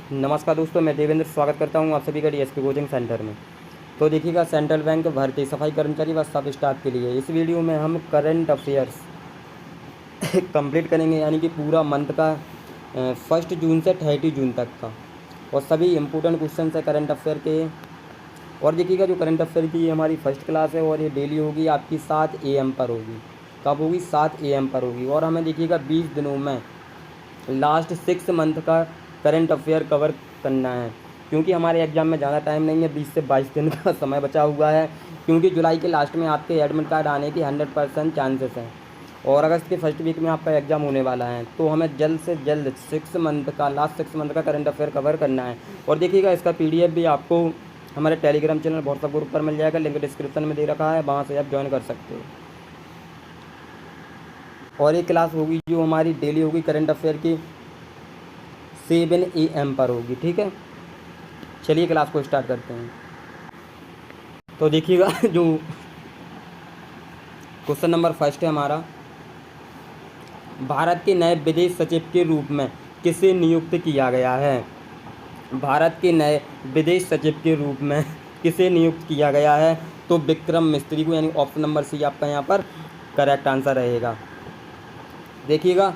नमस्कार दोस्तों, मैं देवेंद्र स्वागत करता हूं आप सभी का डीएसपी कोचिंग सेंटर में। तो देखिएगा, सेंट्रल बैंक भर्ती सफाई कर्मचारी व सब स्टाफ के लिए इस वीडियो में हम करंट अफेयर्स कंप्लीट करेंगे, यानी कि पूरा मंथ का 1 जून से 30 जून तक का, और सभी इम्पोर्टेंट क्वेश्चन है करंट अफेयर के। और देखिएगा, जो करंट अफेयर की ये हमारी फर्स्ट क्लास है और ये डेली होगी आपकी 7 AM पर होगी। कब होगी? 7 AM पर होगी। और हमें देखिएगा 20 दिनों में लास्ट 6 मंथ का करंट अफेयर कवर करना है, क्योंकि हमारे एग्ज़ाम में ज़्यादा टाइम नहीं है, 20 से 22 दिन का समय बचा हुआ है, क्योंकि जुलाई के लास्ट में आपके एडमिट कार्ड आने की 100% चांसेस हैं और अगस्त के फर्स्ट वीक में आपका एग्ज़ाम होने वाला है। तो हमें जल्द से जल्द लास्ट 6 मंथ का करंट अफेयर कवर करना है। और देखिएगा, इसका PDF भी आपको हमारे टेलीग्राम चैनल व्हाट्सएप ग्रुप पर मिल जाएगा, लिंक डिस्क्रिप्शन में दे रखा है, वहाँ से आप ज्वाइन कर सकते हो। और ये क्लास होगी जो हमारी डेली होगी करंट अफेयर की 7 AM पर होगी। ठीक है, चलिए क्लास को स्टार्ट करते हैं। तो देखिएगा, जो क्वेश्चन नंबर फर्स्ट है हमारा, भारत के नए विदेश सचिव के रूप में किसे नियुक्त किया गया है? भारत के नए विदेश सचिव के रूप में किसे नियुक्त किया गया है? तो विक्रम मिस्त्री को, यानी ऑप्शन नंबर सी आपका यहाँ पर करेक्ट आंसर रहेगा। देखिएगा,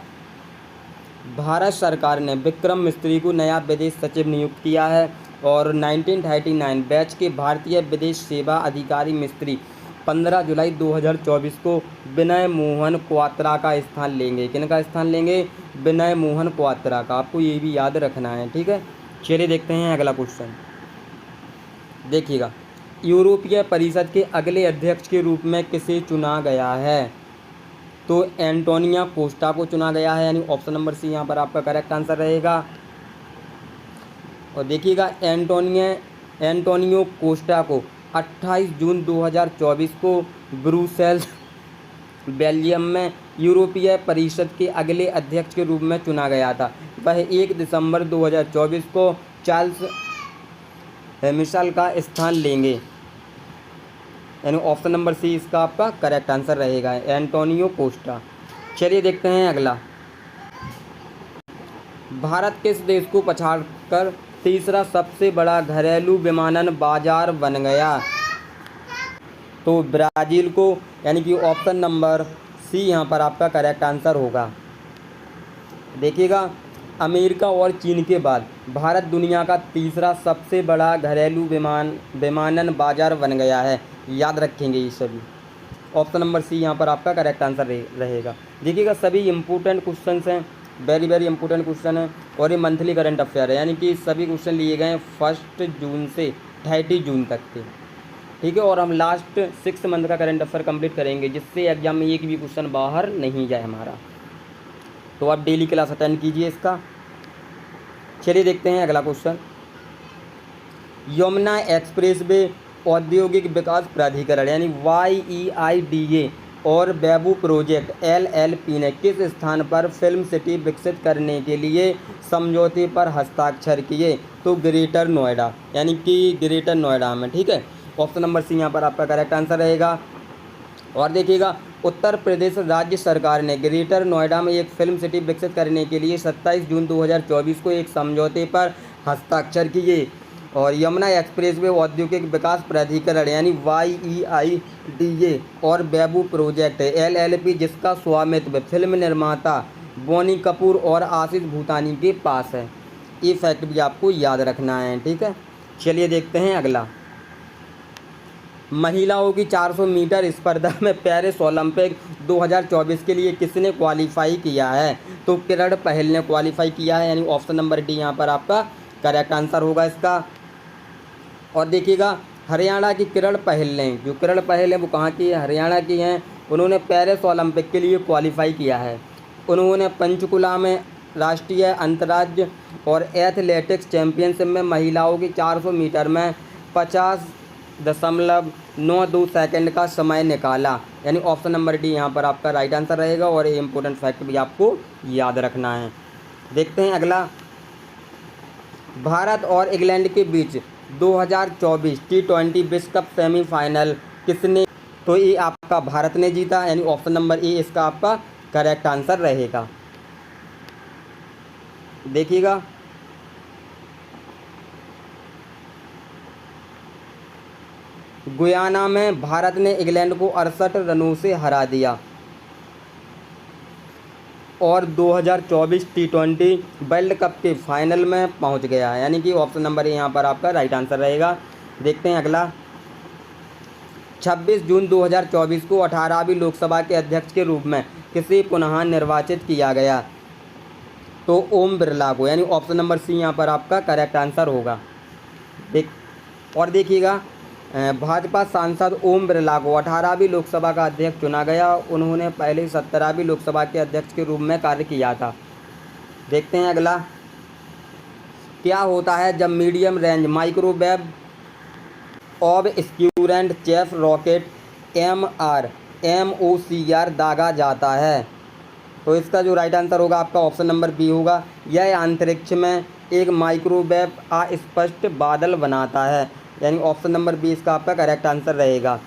भारत सरकार ने विक्रम मिस्त्री को नया विदेश सचिव नियुक्त किया है और 1939 बैच के भारतीय विदेश सेवा अधिकारी मिस्त्री 15 जुलाई 2024 को विनय मोहन क्वात्रा का स्थान लेंगे। किनका स्थान लेंगे? विनय मोहन क्वात्रा का। आपको ये भी याद रखना है, ठीक है। चलिए देखते हैं अगला क्वेश्चन। देखिएगा, यूरोपीय परिषद के अगले अध्यक्ष के रूप में किसे चुना गया है? तो एंटोनियो कोस्टा को चुना गया है, यानी ऑप्शन नंबर सी यहाँ पर आपका करेक्ट आंसर रहेगा। और देखिएगा, एंटोनियो कोस्टा को 28 जून 2024 को ब्रुसेल्स बेल्जियम में यूरोपीय परिषद के अगले अध्यक्ष के रूप में चुना गया था। वह 1 दिसंबर 2024 को चार्ल्स मिशेल का स्थान लेंगे, यानी ऑप्शन नंबर सी इसका आपका करेक्ट आंसर रहेगा, एंटोनियो कोस्टा। चलिए देखते हैं अगला। भारत किस देश को पछाड़कर तीसरा सबसे बड़ा घरेलू विमानन बाजार बन गया? तो ब्राज़ील को, यानी कि ऑप्शन नंबर सी यहाँ पर आपका करेक्ट आंसर होगा। देखिएगा, अमेरिका और चीन के बाद भारत दुनिया का तीसरा सबसे बड़ा घरेलू विमानन बाजार बन गया है। याद रखेंगे ये सभी। ऑप्शन नंबर सी यहाँ पर आपका करेक्ट आंसर रहेगा। देखिएगा, सभी इम्पोर्टेंट क्वेश्चन हैं, वेरी वेरी इंपॉर्टेंट क्वेश्चन है, और ये मंथली करंट अफेयर है, यानी कि सभी क्वेश्चन लिए गए हैं 1 जून से 30 जून तक के। ठीक है, और हम लास्ट 6 मंथ का करंट अफेयर कंप्लीट करेंगे, जिससे एग्जाम में एक भी क्वेश्चन बाहर नहीं जाए हमारा। तो आप डेली क्लास अटेंड कीजिए इसका। चलिए देखते हैं अगला क्वेश्चन। यमुना एक्सप्रेसवे औद्योगिक विकास प्राधिकरण यानी YEIDA और बैबू प्रोजेक्ट LLP ने किस स्थान पर फिल्म सिटी विकसित करने के लिए समझौते पर हस्ताक्षर किए? तो ग्रेटर नोएडा, यानी कि ग्रेटर नोएडा में। ठीक है, ऑप्शन नंबर सी यहाँ पर आपका करेक्ट आंसर रहेगा। और देखिएगा, उत्तर प्रदेश राज्य सरकार ने ग्रेटर नोएडा में एक फिल्म सिटी विकसित करने के लिए 27 जून 2024 को एक समझौते पर हस्ताक्षर किए। और यमुना एक्सप्रेसवे औद्योगिक विकास प्राधिकरण यानी YEIDA और बैबू प्रोजेक्ट LLP, जिसका स्वामित्व फिल्म निर्माता बोनी कपूर और आशीष भूतानी के पास है। ये फैक्ट भी आपको याद रखना है, ठीक है। चलिए देखते हैं अगला। महिलाओं की 400 मीटर स्पर्धा में पेरिस ओलंपिक 2024 के लिए किसने क्वालिफाई किया है? तो किरण पहल ने क्वालिफाई किया है, यानी ऑप्शन नंबर डी यहाँ पर आपका करेक्ट आंसर होगा इसका। और देखिएगा, हरियाणा की किरण पहल ने, जो किरण पहल है वो कहाँ की है? हरियाणा की हैं। उन्होंने पेरिस ओलंपिक के लिए क्वालिफाई किया है। उन्होंने पंचकुला में राष्ट्रीय अंतर्राज्य और एथलेटिक्स चैंपियनशिप में महिलाओं की 400 मीटर में 50.92 सेकंड का समय निकाला, यानी ऑप्शन नंबर डी यहाँ पर आपका राइट आंसर रहेगा। और ये इंपॉर्टेंट फैक्ट भी आपको याद रखना है। देखते हैं अगला। भारत और इंग्लैंड के बीच 2024 T20 विश्व कप सेमीफाइनल किसने? तो ये आपका भारत ने जीता, यानी ऑप्शन नंबर ए इसका आपका करेक्ट आंसर रहेगा। देखिएगा, गुयाना में भारत ने इंग्लैंड को 68 रनों से हरा दिया और 2024 टी20 वर्ल्ड कप के फाइनल में पहुंच गया है, यानी कि ऑप्शन नंबर यहाँ पर आपका राइट आंसर रहेगा। देखते हैं अगला। 26 जून 2024 को 18वीं लोकसभा के अध्यक्ष के रूप में किसे पुनः निर्वाचित किया गया? तो ओम बिरला को, यानी ऑप्शन नंबर सी यहाँ पर आपका करेक्ट आंसर होगा। देखिएगा, भाजपा सांसद ओम बिरला को 18वीं लोकसभा का अध्यक्ष चुना गया। उन्होंने पहले 17वीं लोकसभा के अध्यक्ष के रूप में कार्य किया था। देखते हैं अगला। क्या होता है जब medium range microwave obscurant chaff rocket MOCR दागा जाता है? तो इसका जो राइट आंसर होगा आपका ऑप्शन नंबर बी होगा। यह अंतरिक्ष में एक माइक्रोवेव अस्पष्ट बादल बनाता है, यानी ऑप्शन नंबर बी इसका आपका करेक्ट आंसर रहेगा।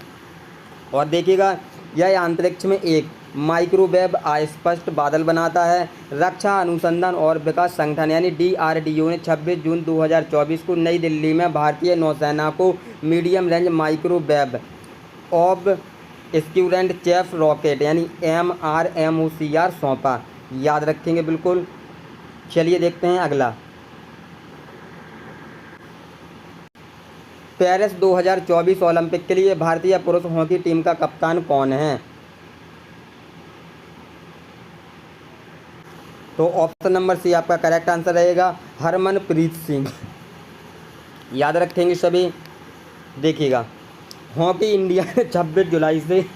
और देखिएगा, यह अंतरिक्ष में एक माइक्रोवेव अस्पष्ट बादल बनाता है। रक्षा अनुसंधान और विकास संगठन यानी DRDO ने 26 जून 2024 को नई दिल्ली में भारतीय नौसेना को medium range microwave obscurant chaff rocket यानी MOCR सौंपा। याद रखेंगे बिल्कुल। चलिए देखते हैं अगला। पेरिस 2024 ओलंपिक के लिए भारतीय पुरुष हॉकी टीम का कप्तान कौन है? तो ऑप्शन नंबर सी आपका करेक्ट आंसर रहेगा, हरमनप्रीत सिंह। याद रखेंगे सभी। देखिएगा, हॉकी इंडिया ने 26 जुलाई से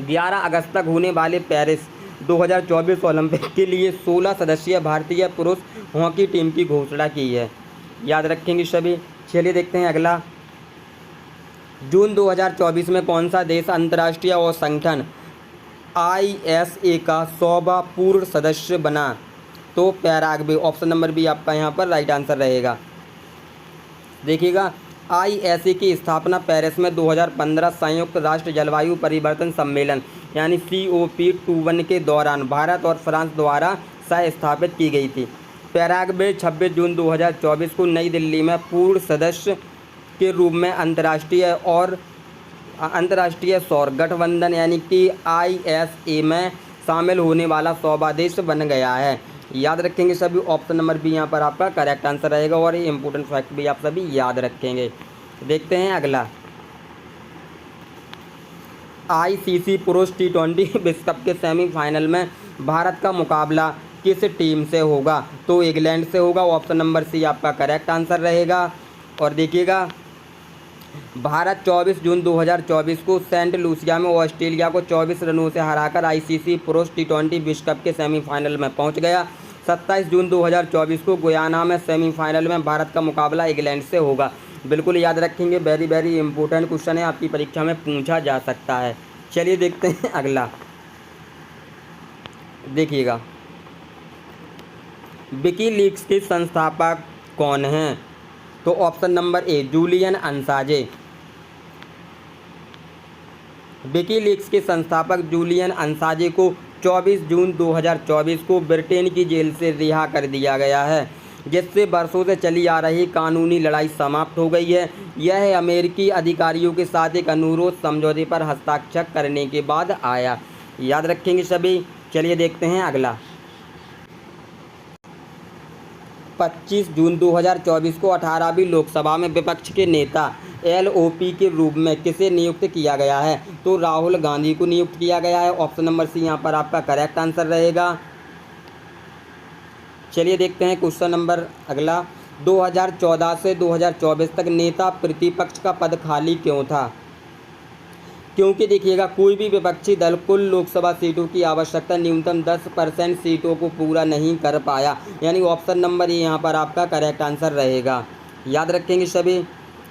11 अगस्त तक होने वाले पेरिस 2024 ओलंपिक के लिए 16 सदस्यीय भारतीय पुरुष हॉकी टीम की घोषणा की है। याद रखेंगे सभी। चलिए देखते हैं अगला। जून 2024 में कौन सा देश अंतर्राष्ट्रीय और संगठन ISA का 100वां पूर्ण सदस्य बना? तो पैराग्वे। ऑप्शन नंबर बी आपका यहाँ पर राइट आंसर रहेगा। देखिएगा, ISA की स्थापना पेरिस में 2015 संयुक्त राष्ट्र जलवायु परिवर्तन सम्मेलन यानी COP21 के दौरान भारत और फ्रांस द्वारा सह स्थापित की गई थी। पैराग्वे 26 जून 2024 को नई दिल्ली में पूर्ण सदस्य के रूप में अंतर्राष्ट्रीय सौर गठबंधन यानी कि ISA में शामिल होने वाला 100वां देश बन गया है। याद रखेंगे सभी। ऑप्शन नंबर बी यहाँ पर आपका करेक्ट आंसर रहेगा और ये इंपॉर्टेंट फैक्ट भी आप सभी याद रखेंगे। देखते हैं अगला। ICC पुरुष T20 विश्व कप के सेमीफाइनल में भारत का मुकाबला किस टीम से होगा? तो इंग्लैंड से होगा। ऑप्शन नंबर सी आपका करेक्ट आंसर रहेगा। और देखिएगा, भारत 24 जून 2024 को सेंट लूसिया में ऑस्ट्रेलिया को 24 रनों से हराकर ICC पुरुष T20 विश्व कप के सेमीफाइनल में पहुंच गया। 27 जून 2024 को गुयाना में सेमीफाइनल में भारत का मुकाबला इंग्लैंड से होगा। बिल्कुल याद रखेंगे, वेरी वेरी इंपॉर्टेंट क्वेश्चन है, आपकी परीक्षा में पूछा जा सकता है। चलिए देखते हैं अगला। देखिएगा, विकीलीक्स के संस्थापक कौन हैं? तो ऑप्शन नंबर ए जूलियन असांजे। विकीलीक्स के संस्थापक जूलियन असांजे को 24 जून 2024 को ब्रिटेन की जेल से रिहा कर दिया गया है, जिससे वर्षों से चली आ रही कानूनी लड़ाई समाप्त हो गई है। यह अमेरिकी अधिकारियों के साथ एक अनुरोध समझौते पर हस्ताक्षर करने के बाद आया। याद रखेंगे सभी। चलिए देखते हैं अगला। 25 जून 2024 को 18वीं लोकसभा में विपक्ष के नेता LOP के रूप में किसे नियुक्त किया गया है? तो राहुल गांधी को नियुक्त किया गया है। ऑप्शन नंबर सी यहाँ पर आपका करेक्ट आंसर रहेगा। चलिए देखते हैं क्वेश्चन नंबर अगला। 2014 से 2024 तक नेता प्रतिपक्ष का पद खाली क्यों था? क्योंकि देखिएगा, कोई भी विपक्षी दल कुल लोकसभा सीटों की आवश्यकता न्यूनतम 10% सीटों को पूरा नहीं कर पाया, यानी ऑप्शन नंबर ए यहाँ पर आपका करेक्ट आंसर रहेगा। याद रखेंगे सभी।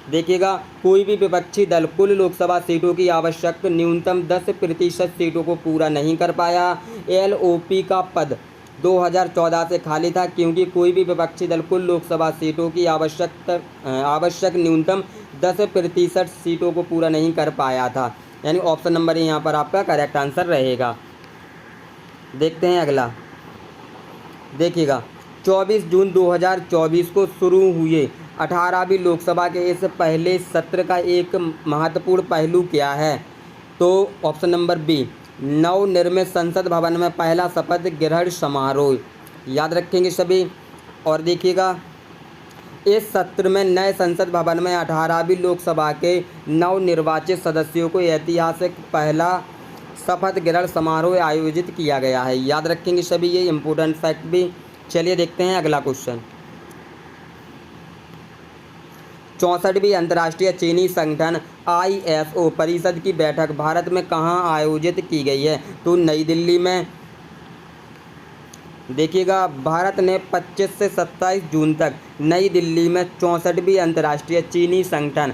देखिएगा, कोई भी विपक्षी दल कुल लोकसभा सीटों की आवश्यक न्यूनतम 10% सीटों को पूरा नहीं कर पाया। LOP का पद 2014 से खाली था क्योंकि कोई भी विपक्षी दल कुल लोकसभा सीटों की आवश्यक न्यूनतम 10% सीटों को पूरा नहीं कर पाया था, यानी ऑप्शन नंबर यहाँ पर आपका करेक्ट आंसर रहेगा। देखते हैं अगला। देखिएगा, 24 जून 2024 को शुरू हुए 18वीं लोकसभा के इस पहले सत्र का एक महत्वपूर्ण पहलू क्या है? तो ऑप्शन नंबर बी, नवनिर्मित संसद भवन में पहला शपथ ग्रहण समारोह। याद रखेंगे सभी। और देखिएगा, इस सत्र में नए संसद भवन में 18वीं लोकसभा के नवनिर्वाचित सदस्यों को ऐतिहासिक पहला शपथ ग्रहण समारोह आयोजित किया गया है। याद रखेंगे सभी, ये इम्पोर्टेंट फैक्ट भी। चलिए देखते हैं अगला क्वेश्चन। 64वीं अंतर्राष्ट्रीय चीनी संगठन ISO परिषद की बैठक भारत में कहाँ आयोजित की गई है? तो नई दिल्ली में। देखिएगा, भारत ने 25 से 27 जून तक नई दिल्ली में 64वीं अंतर्राष्ट्रीय चीनी संगठन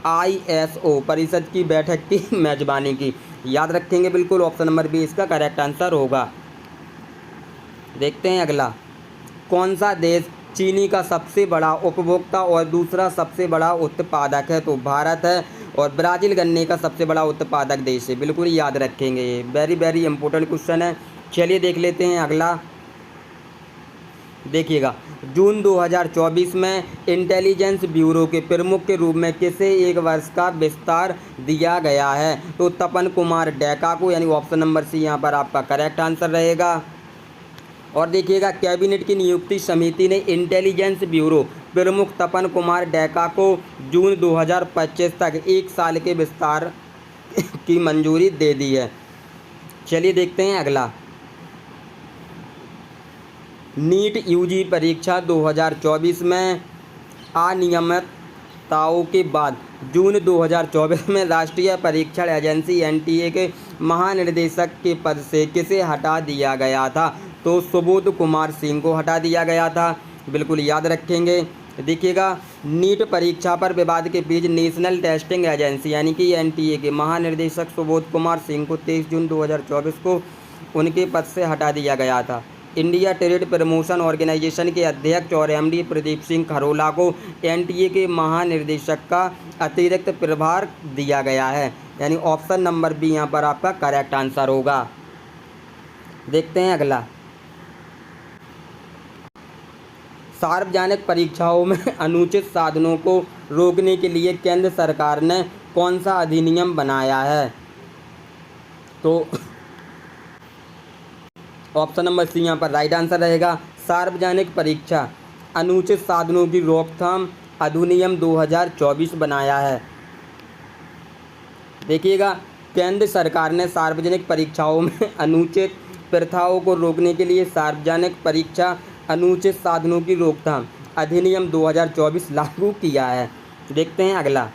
ISO परिषद की बैठक की मेजबानी की। याद रखेंगे बिल्कुल, ऑप्शन नंबर बी इसका करेक्ट आंसर होगा। देखते हैं अगला। कौन सा देश चीनी का सबसे बड़ा उपभोक्ता और दूसरा सबसे बड़ा उत्पादक है? तो भारत है। और ब्राज़ील गन्ने का सबसे बड़ा उत्पादक देश है। बिल्कुल याद रखेंगे, ये वेरी वेरी इंपॉर्टेंट क्वेश्चन है। चलिए देख लेते हैं अगला। देखिएगा, जून 2024 में इंटेलिजेंस ब्यूरो के प्रमुख के रूप में किसे 1 वर्ष का विस्तार दिया गया है? तो तपन कुमार डेका को, यानी ऑप्शन नंबर सी यहाँ पर आपका करेक्ट आंसर रहेगा। और देखिएगा, कैबिनेट की नियुक्ति समिति ने इंटेलिजेंस ब्यूरो प्रमुख तपन कुमार डेका को जून 2025 तक 1 साल के विस्तार की मंजूरी दे दी है। चलिए देखते हैं अगला। नीट UG परीक्षा 2024 में अनियमितताओं के बाद जून 2024 में राष्ट्रीय परीक्षण एजेंसी NTA के महानिदेशक के पद से किसे हटा दिया गया था? तो सुबोध कुमार सिंह को हटा दिया गया था। बिल्कुल याद रखेंगे। देखिएगा, नीट परीक्षा पर विवाद के बीच नेशनल टेस्टिंग एजेंसी यानी कि NTA के महानिदेशक सुबोध कुमार सिंह को 23 जून 2024 को उनके पद से हटा दिया गया था। इंडिया ट्रेड प्रमोशन ऑर्गेनाइजेशन के अध्यक्ष और MD प्रदीप सिंह खरोला को NTA के महानिदेशक का अतिरिक्त प्रभार दिया गया है। यानी ऑप्शन नंबर बी यहाँ पर आपका करेक्ट आंसर होगा। देखते हैं अगला। सार्वजनिक परीक्षाओं में अनुचित साधनों को रोकने के लिए केंद्र सरकार ने कौन सा अधिनियम बनाया है? तो ऑप्शन नंबर सी यहाँ पर राइट आंसर रहेगा। सार्वजनिक परीक्षा अनुचित साधनों की रोकथाम अधिनियम 2024 बनाया है। देखिएगा, केंद्र सरकार ने सार्वजनिक परीक्षाओं में अनुचित प्रथाओं को रोकने के लिए सार्वजनिक परीक्षा अनुचित साधनों की रोकथाम अधिनियम 2024 लागू किया है। देखते हैं अगला।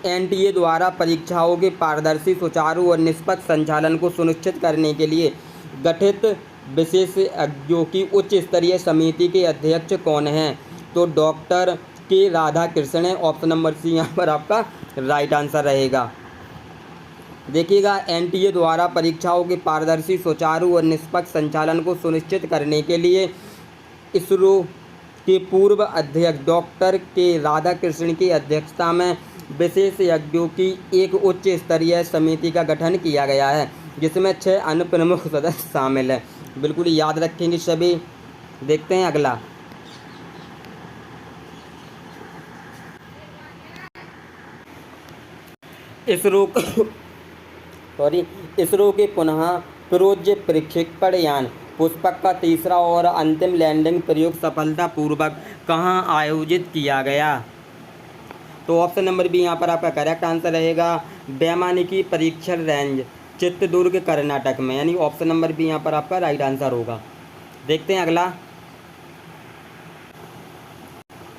NTA द्वारा परीक्षाओं के पारदर्शी, सुचारू और निष्पक्ष संचालन को सुनिश्चित करने के लिए गठित विशेषज्ञों की उच्च स्तरीय समिति के अध्यक्ष कौन हैं? तो डॉक्टर के राधाकृष्णन है। ऑप्शन नंबर सी यहाँ पर आपका राइट आंसर रहेगा। देखिएगा, NTA द्वारा परीक्षाओं के पारदर्शी, सुचारू और निष्पक्ष संचालन को सुनिश्चित करने के लिए इसरो के पूर्व अध्यक्ष डॉक्टर के राधाकृष्णन की अध्यक्षता में विशेषज्ञों की एक उच्च स्तरीय समिति का गठन किया गया है, जिसमें 6 अन्य प्रमुख सदस्य शामिल हैं। बिल्कुल याद रखेंगे सभी। देखते हैं अगला। इसरो के पुनः प्रोज्य प्रक्षेपण यान पुष्पक का तीसरा और अंतिम लैंडिंग प्रयोग सफलतापूर्वक कहाँ आयोजित किया गया? तो ऑप्शन नंबर बी यहाँ पर आपका करेक्ट आंसर रहेगा। वैमानिकी परीक्षण रेंज चित्रदुर्ग कर्नाटक में, यानी ऑप्शन नंबर बी यहाँ पर आपका राइट आंसर होगा। देखते हैं अगला।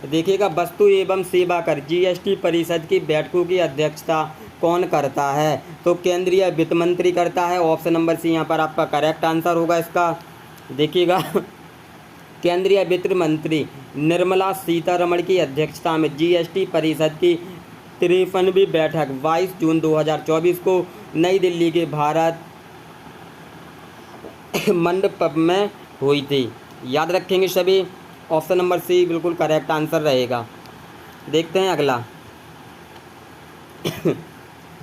देखिएगा, वस्तु एवं सेवा कर GST परिषद की बैठकों की अध्यक्षता कौन करता है? तो केंद्रीय वित्त मंत्री करता है। ऑप्शन नंबर सी यहाँ पर आपका करेक्ट आंसर होगा इसका। देखिएगा, केंद्रीय वित्त मंत्री निर्मला सीतारमण की अध्यक्षता में GST परिषद की 53वीं बैठक 22 जून 2024 को नई दिल्ली के भारत मंडप में हुई थी। याद रखेंगे सभी। ऑप्शन नंबर सी बिल्कुल करेक्ट आंसर रहेगा। देखते हैं अगला।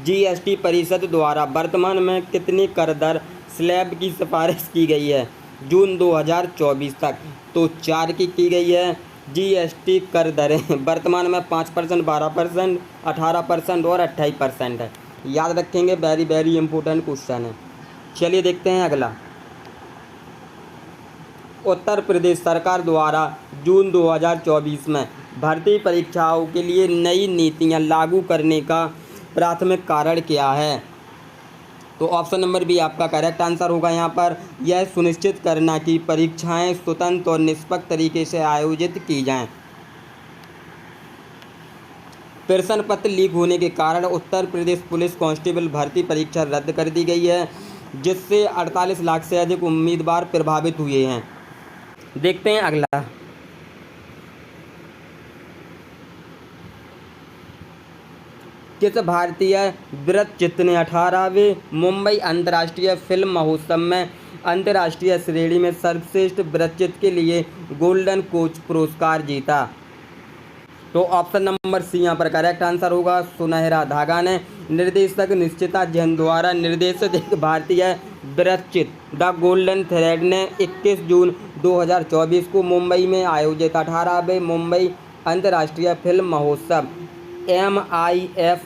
GST परिषद द्वारा वर्तमान में कितनी कर दर स्लैब की सिफारिश की गई है? जून 2024 तक। तो 4 की गई है। जीएसटी कर दरें वर्तमान में 5%, 12%, 18% और 28% है। याद रखेंगे, वेरी वेरी इंपॉर्टेंट क्वेश्चन है। चलिए देखते हैं अगला। उत्तर प्रदेश सरकार द्वारा जून 2024 में भर्ती परीक्षाओं के लिए नई नीतियां लागू करने का प्राथमिक कारण क्या है? तो ऑप्शन नंबर बी आपका करेक्ट आंसर होगा। यहाँ पर यह सुनिश्चित करना कि परीक्षाएं स्वतंत्र और निष्पक्ष तरीके से आयोजित की जाएं। प्रश्न पत्र लीक होने के कारण उत्तर प्रदेश पुलिस कांस्टेबल भर्ती परीक्षा रद्द कर दी गई है, जिससे 48 लाख से अधिक उम्मीदवार प्रभावित हुए हैं। देखते हैं अगला। किस भारतीय वृत्तचित्र ने 18वें मुंबई अंतर्राष्ट्रीय फिल्म महोत्सव में अंतर्राष्ट्रीय श्रेणी में सर्वश्रेष्ठ वृत्तचित्र के लिए गोल्डन कोच पुरस्कार जीता? तो ऑप्शन नंबर सी यहाँ पर करेक्ट आंसर होगा। सुनहरा धागा ने निर्देशक निश्चिता जैन द्वारा निर्देशित एक भारतीय वृत्तचित्र द गोल्डन थ्रेड ने 21 जून 2024 को मुंबई में आयोजित 18वें मुंबई अंतर्राष्ट्रीय फिल्म महोत्सव MIFF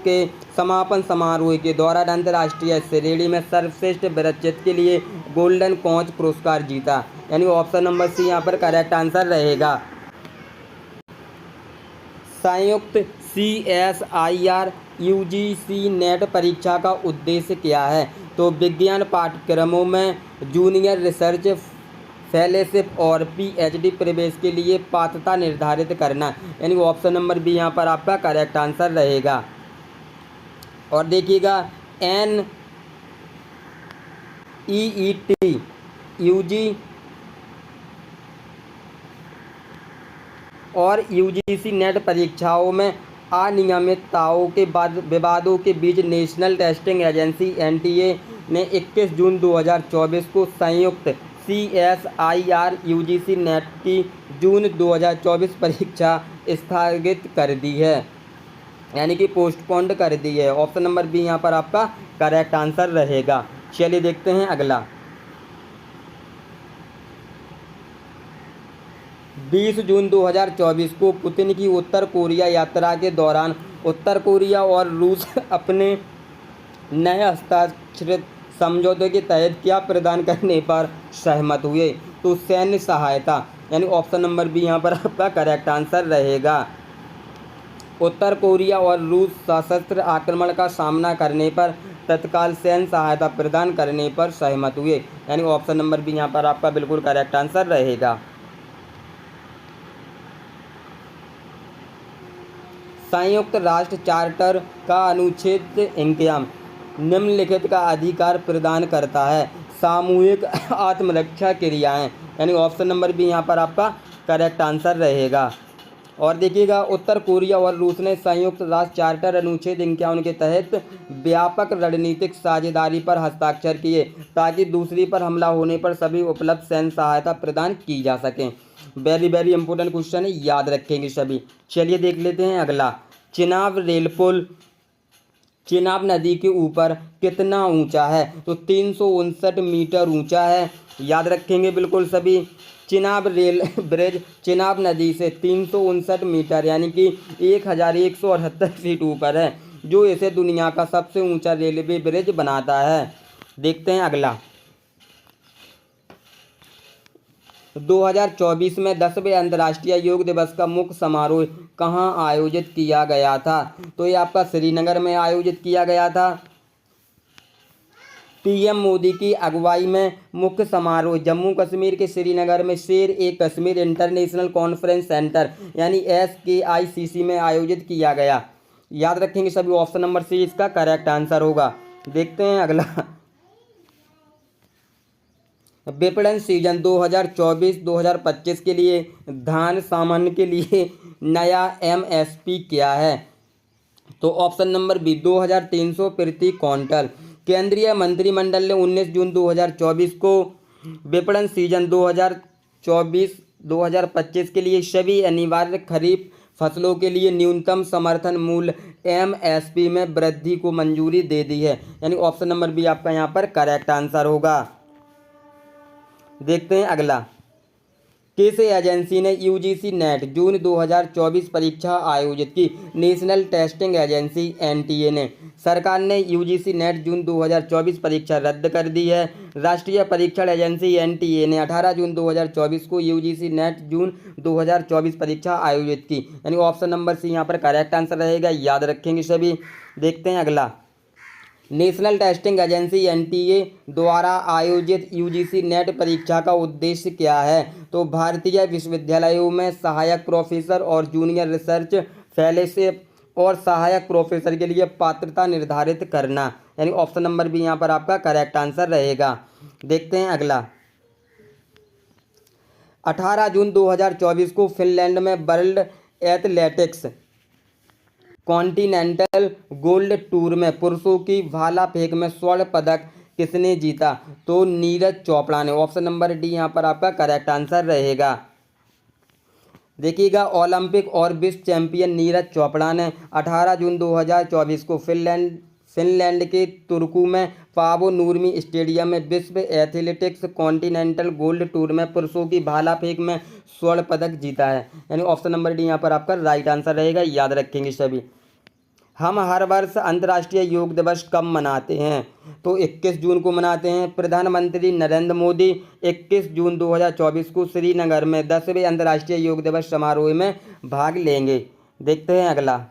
के समापन समारोह के दौरान अंतर्राष्ट्रीय श्रेणी में सर्वश्रेष्ठ वृत्तचित्र के लिए गोल्डन कोच पुरस्कार जीता। यानी ऑप्शन नंबर सी यहाँ पर करेक्ट आंसर रहेगा। संयुक्त CSIR UGC नेट परीक्षा का उद्देश्य क्या है? तो विज्ञान पाठ्यक्रमों में जूनियर रिसर्च फेलोशिप और PhD प्रवेश के लिए पात्रता निर्धारित करना। यानी ऑप्शन नंबर बी यहाँ पर आपका करेक्ट आंसर रहेगा। और देखिएगा, NEET UG और UGC नेट परीक्षाओं में अनियमितताओं के बाद विवादों के बीच नेशनल टेस्टिंग एजेंसी NTA ने 21 जून 2024 को संयुक्त CSIR UGC नेट की जून 2024 परीक्षा स्थगित कर दी है, यानी कि पोस्टपोन्ड कर दी है। ऑप्शन नंबर बी यहाँ पर आपका करेक्ट आंसर रहेगा। चलिए देखते हैं अगला। 20 जून 2024 को पुतिन की उत्तर कोरिया यात्रा के दौरान उत्तर कोरिया और रूस अपने नए हस्ताक्षरित समझौते के तहत क्या प्रदान करने पर सहमत हुए? तो सैन्य सहायता। यानी ऑप्शन नंबर बी यहाँ पर आपका करेक्ट आंसर रहेगा। उत्तर कोरिया और रूस सशस्त्र आक्रमण का सामना करने पर तत्काल सैन्य सहायता प्रदान करने पर सहमत हुए। यानी ऑप्शन नंबर बी यहाँ पर आपका बिल्कुल करेक्ट आंसर रहेगा। संयुक्त राष्ट्र चार्टर का अनुच्छेद 51 निम्नलिखित का अधिकार प्रदान करता है? सामूहिक आत्मरक्षा क्रियाएं। यानी ऑप्शन नंबर बी यहाँ पर आपका करेक्ट आंसर रहेगा। और देखिएगा, उत्तर कोरिया और रूस ने संयुक्त राष्ट्र चार्टर अनुच्छेद 51 के तहत व्यापक रणनीतिक साझेदारी पर हस्ताक्षर किए ताकि दूसरी पर हमला होने पर सभी उपलब्ध सैन्य सहायता प्रदान की जा सकें। वेरी वेरी इंपॉर्टेंट क्वेश्चन है, याद रखेंगे सभी। चलिए देख लेते हैं अगला। चिनाब रेल पुल चिनाब नदी के ऊपर कितना ऊंचा है? तो 359 मीटर ऊंचा है। याद रखेंगे बिल्कुल सभी। चिनाब रेल ब्रिज चिनाब नदी से 359 मीटर यानी कि 1178 फीट ऊपर है, जो इसे दुनिया का सबसे ऊंचा रेलवे ब्रिज बनाता है। देखते हैं अगला। 2024 में 10वें अंतर्राष्ट्रीय योग दिवस का मुख्य समारोह कहाँ आयोजित किया गया था? तो ये आपका श्रीनगर में आयोजित किया गया था। PM मोदी की अगुवाई में मुख्य समारोह जम्मू कश्मीर के श्रीनगर में शेर-ए-कश्मीर इंटरनेशनल कॉन्फ्रेंस सेंटर यानी SKICC में आयोजित किया गया। याद रखेंगे सभी, ऑप्शन नंबर सी इसका करेक्ट आंसर होगा। देखते हैं अगला। विपणन सीजन 2024-2025 के लिए धान सामान्य के लिए नया MSP क्या है? तो ऑप्शन नंबर बी 2300 प्रति क्विंटल। केंद्रीय मंत्रिमंडल ने 19 जून 2024 को विपणन सीजन 2024-2025 के लिए सभी अनिवार्य खरीफ फसलों के लिए न्यूनतम समर्थन मूल्य MSP में वृद्धि को मंजूरी दे दी है। यानी ऑप्शन नंबर बी आपका यहाँ पर करेक्ट आंसर होगा। देखते हैं अगला। किस एजेंसी ने यूजीसी नेट जून 2024 परीक्षा आयोजित की? नेशनल टेस्टिंग एजेंसी एनटीए ने। सरकार ने यूजीसी नेट जून 2024 परीक्षा रद्द कर दी है। राष्ट्रीय परीक्षण एजेंसी एनटीए ने 18 जून 2024 को यूजीसी नेट जून 2024 परीक्षा आयोजित की, यानी ऑप्शन नंबर सी यहाँ पर करेक्ट आंसर रहेगा, याद रखेंगे सभी। देखते हैं अगला। नेशनल टेस्टिंग एजेंसी एनटीए द्वारा आयोजित यूजीसी नेट परीक्षा का उद्देश्य क्या है? तो भारतीय विश्वविद्यालयों में सहायक प्रोफेसर और जूनियर रिसर्च फेलोशिप और सहायक प्रोफेसर के लिए पात्रता निर्धारित करना, यानी ऑप्शन नंबर बी यहाँ पर आपका करेक्ट आंसर रहेगा। देखते हैं अगला। 18 जून 2024 को फिनलैंड में world athletics continental gold tour में पुरुषों की भाला फेंक में स्वर्ण पदक किसने जीता? तो नीरज चोपड़ा ने। ऑप्शन नंबर डी यहाँ पर आपका करेक्ट आंसर रहेगा। देखिएगा, ओलंपिक और विश्व चैंपियन नीरज चोपड़ा ने 18 जून 2024 को फिनलैंड के तुर्कू में पावो नूर्मी स्टेडियम में विश्व एथलेटिक्स कॉन्टिनेंटल गोल्ड टूर में पुरुषों की भाला फेंक में स्वर्ण पदक जीता है, यानी ऑप्शन नंबर डी यहाँ पर आपका राइट आंसर रहेगा, याद रखेंगे सभी। हम हर वर्ष अंतर्राष्ट्रीय योग दिवस कब मनाते हैं? तो 21 जून को मनाते हैं। प्रधानमंत्री नरेंद्र मोदी 21 जून 2024 को श्रीनगर में 10वें अंतर्राष्ट्रीय योग दिवस समारोह में भाग लेंगे। देखते हैं अगला।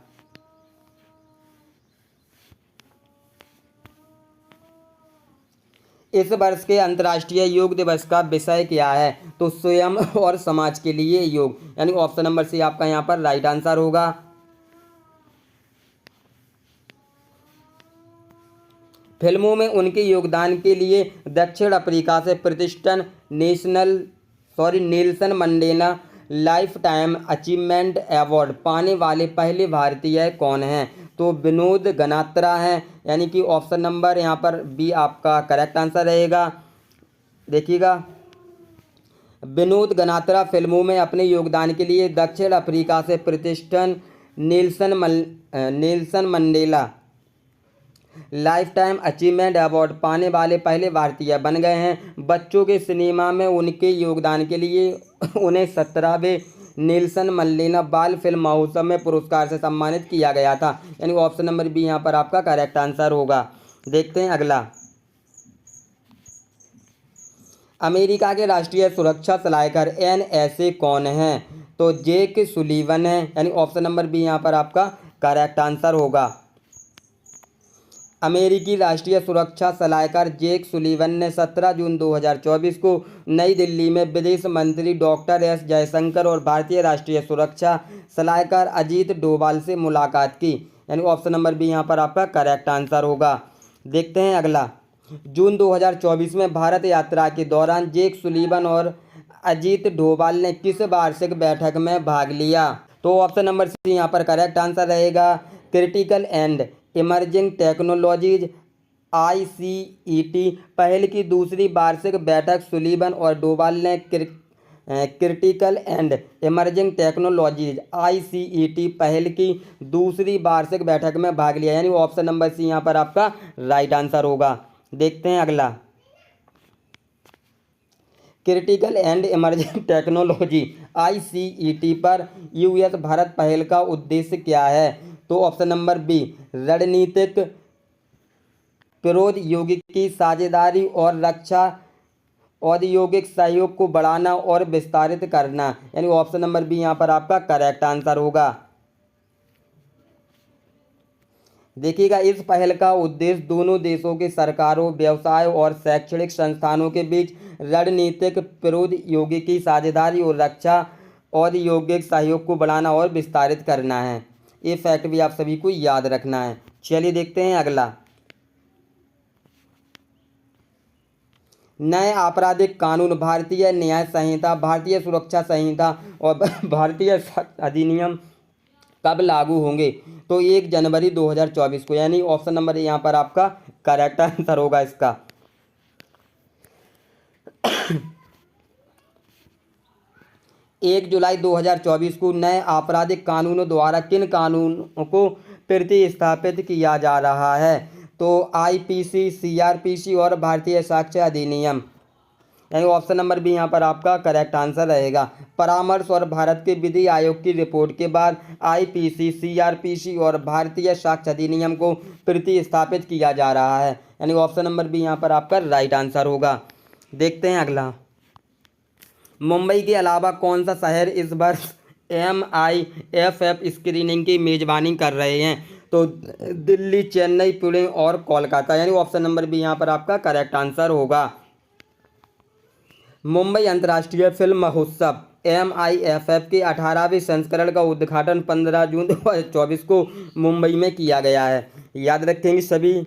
इस वर्ष के अंतर्राष्ट्रीय योग दिवस का विषय क्या है? तो स्वयं और समाज के लिए योग, यानी ऑप्शन नंबर सी आपका यहाँ पर राइट आंसर होगा। फिल्मों में उनके योगदान के लिए दक्षिण अफ्रीका से प्रतिष्ठित Nelson Mandela life time achievement award पाने वाले पहले भारतीय कौन हैं? तो विनोद गनात्रा हैं, यानी कि ऑप्शन नंबर यहाँ पर बी आपका करेक्ट आंसर रहेगा। देखिएगा, विनोद गनात्रा फिल्मों में अपने योगदान के लिए दक्षिण अफ्रीका से प्रतिष्ठित Nelson Mandela life time achievement award पाने वाले पहले भारतीय बन गए हैं। बच्चों के सिनेमा में उनके योगदान के लिए उन्हें 17वें नेल्सन मंडेला बाल फिल्म महोत्सव में पुरस्कार से सम्मानित किया गया था, यानी ऑप्शन नंबर बी यहाँ पर आपका करेक्ट आंसर होगा। देखते हैं अगला। अमेरिका के राष्ट्रीय सुरक्षा सलाहकार NSA कौन हैं? तो जेक सुलीवन है, यानी ऑप्शन नंबर बी यहाँ पर आपका करेक्ट आंसर होगा। अमेरिकी राष्ट्रीय सुरक्षा सलाहकार जेक सुलीवन ने 17 जून 2024 को नई दिल्ली में विदेश मंत्री डॉक्टर एस जयशंकर और भारतीय राष्ट्रीय सुरक्षा सलाहकार अजीत डोभाल से मुलाकात की, यानी ऑप्शन नंबर बी यहाँ पर आपका करेक्ट आंसर होगा। देखते हैं अगला। जून 2024 में भारत यात्रा के दौरान जेक सुलीवन और अजीत डोभाल ने किस वार्षिक बैठक में भाग लिया? तो ऑप्शन नंबर सी यहाँ पर करेक्ट आंसर रहेगा। Critical and emerging technologies ICET पहल की दूसरी वार्षिक बैठक सुलीवन और डोभाल ने critical and emerging technologies ICET पहल की दूसरी वार्षिक बैठक में भाग लिया, यानी ऑप्शन नंबर सी यहाँ पर आपका राइट आंसर होगा। देखते हैं अगला। Critical and emerging technology ICET पर US भारत पहल का उद्देश्य क्या है? तो ऑप्शन नंबर बी रणनीतिक प्रौद्योगिकी साझेदारी और रक्षा औद्योगिक सहयोग को बढ़ाना और विस्तारित करना, यानी ऑप्शन नंबर बी यहाँ पर आपका करेक्ट आंसर होगा। देखिएगा, इस पहल का उद्देश्य दोनों देशों के सरकारों, व्यवसाय और शैक्षणिक संस्थानों के बीच रणनीतिक प्रौद्योगिकी साझेदारी और रक्षा औद्योगिक सहयोग को बढ़ाना और विस्तारित करना है। ये फैक्ट भी आप सभी को याद रखना है। चलिए देखते हैं अगला। नए आपराधिक कानून भारतीय न्याय संहिता, भारतीय सुरक्षा संहिता और भारतीय अधिनियम कब लागू होंगे? तो 1 जनवरी 2024 को, यानी ऑप्शन नंबर यहाँ पर आपका करेक्ट आंसर होगा इसका। 1 जुलाई 2024 को नए आपराधिक कानूनों द्वारा किन कानूनों को प्रतिस्थापित किया जा रहा है? तो IPC, CRPC और भारतीय साक्ष्य अधिनियम। यानी ऑप्शन नंबर बी यहाँ पर आपका करेक्ट आंसर रहेगा। परामर्श और भारत के विधि आयोग की रिपोर्ट के बाद आईपीसी, सीआरपीसी और भारतीय साक्ष्य अधिनियम को प्रतिस्थापित किया जा रहा है, यानी ऑप्शन नंबर बी यहाँ पर आपका राइट आंसर होगा। देखते हैं अगला। मुंबई के अलावा कौन सा शहर इस वर्ष MIFF स्क्रीनिंग की मेजबानी कर रहे हैं? तो दिल्ली, चेन्नई, पुणे और कोलकाता, यानी ऑप्शन नंबर बी यहाँ पर आपका करेक्ट आंसर होगा। मुंबई अंतर्राष्ट्रीय फिल्म महोत्सव MIFF के 18वें संस्करण का उद्घाटन 15 जून 2024 को मुंबई में किया गया है। याद रखेंगे सभी।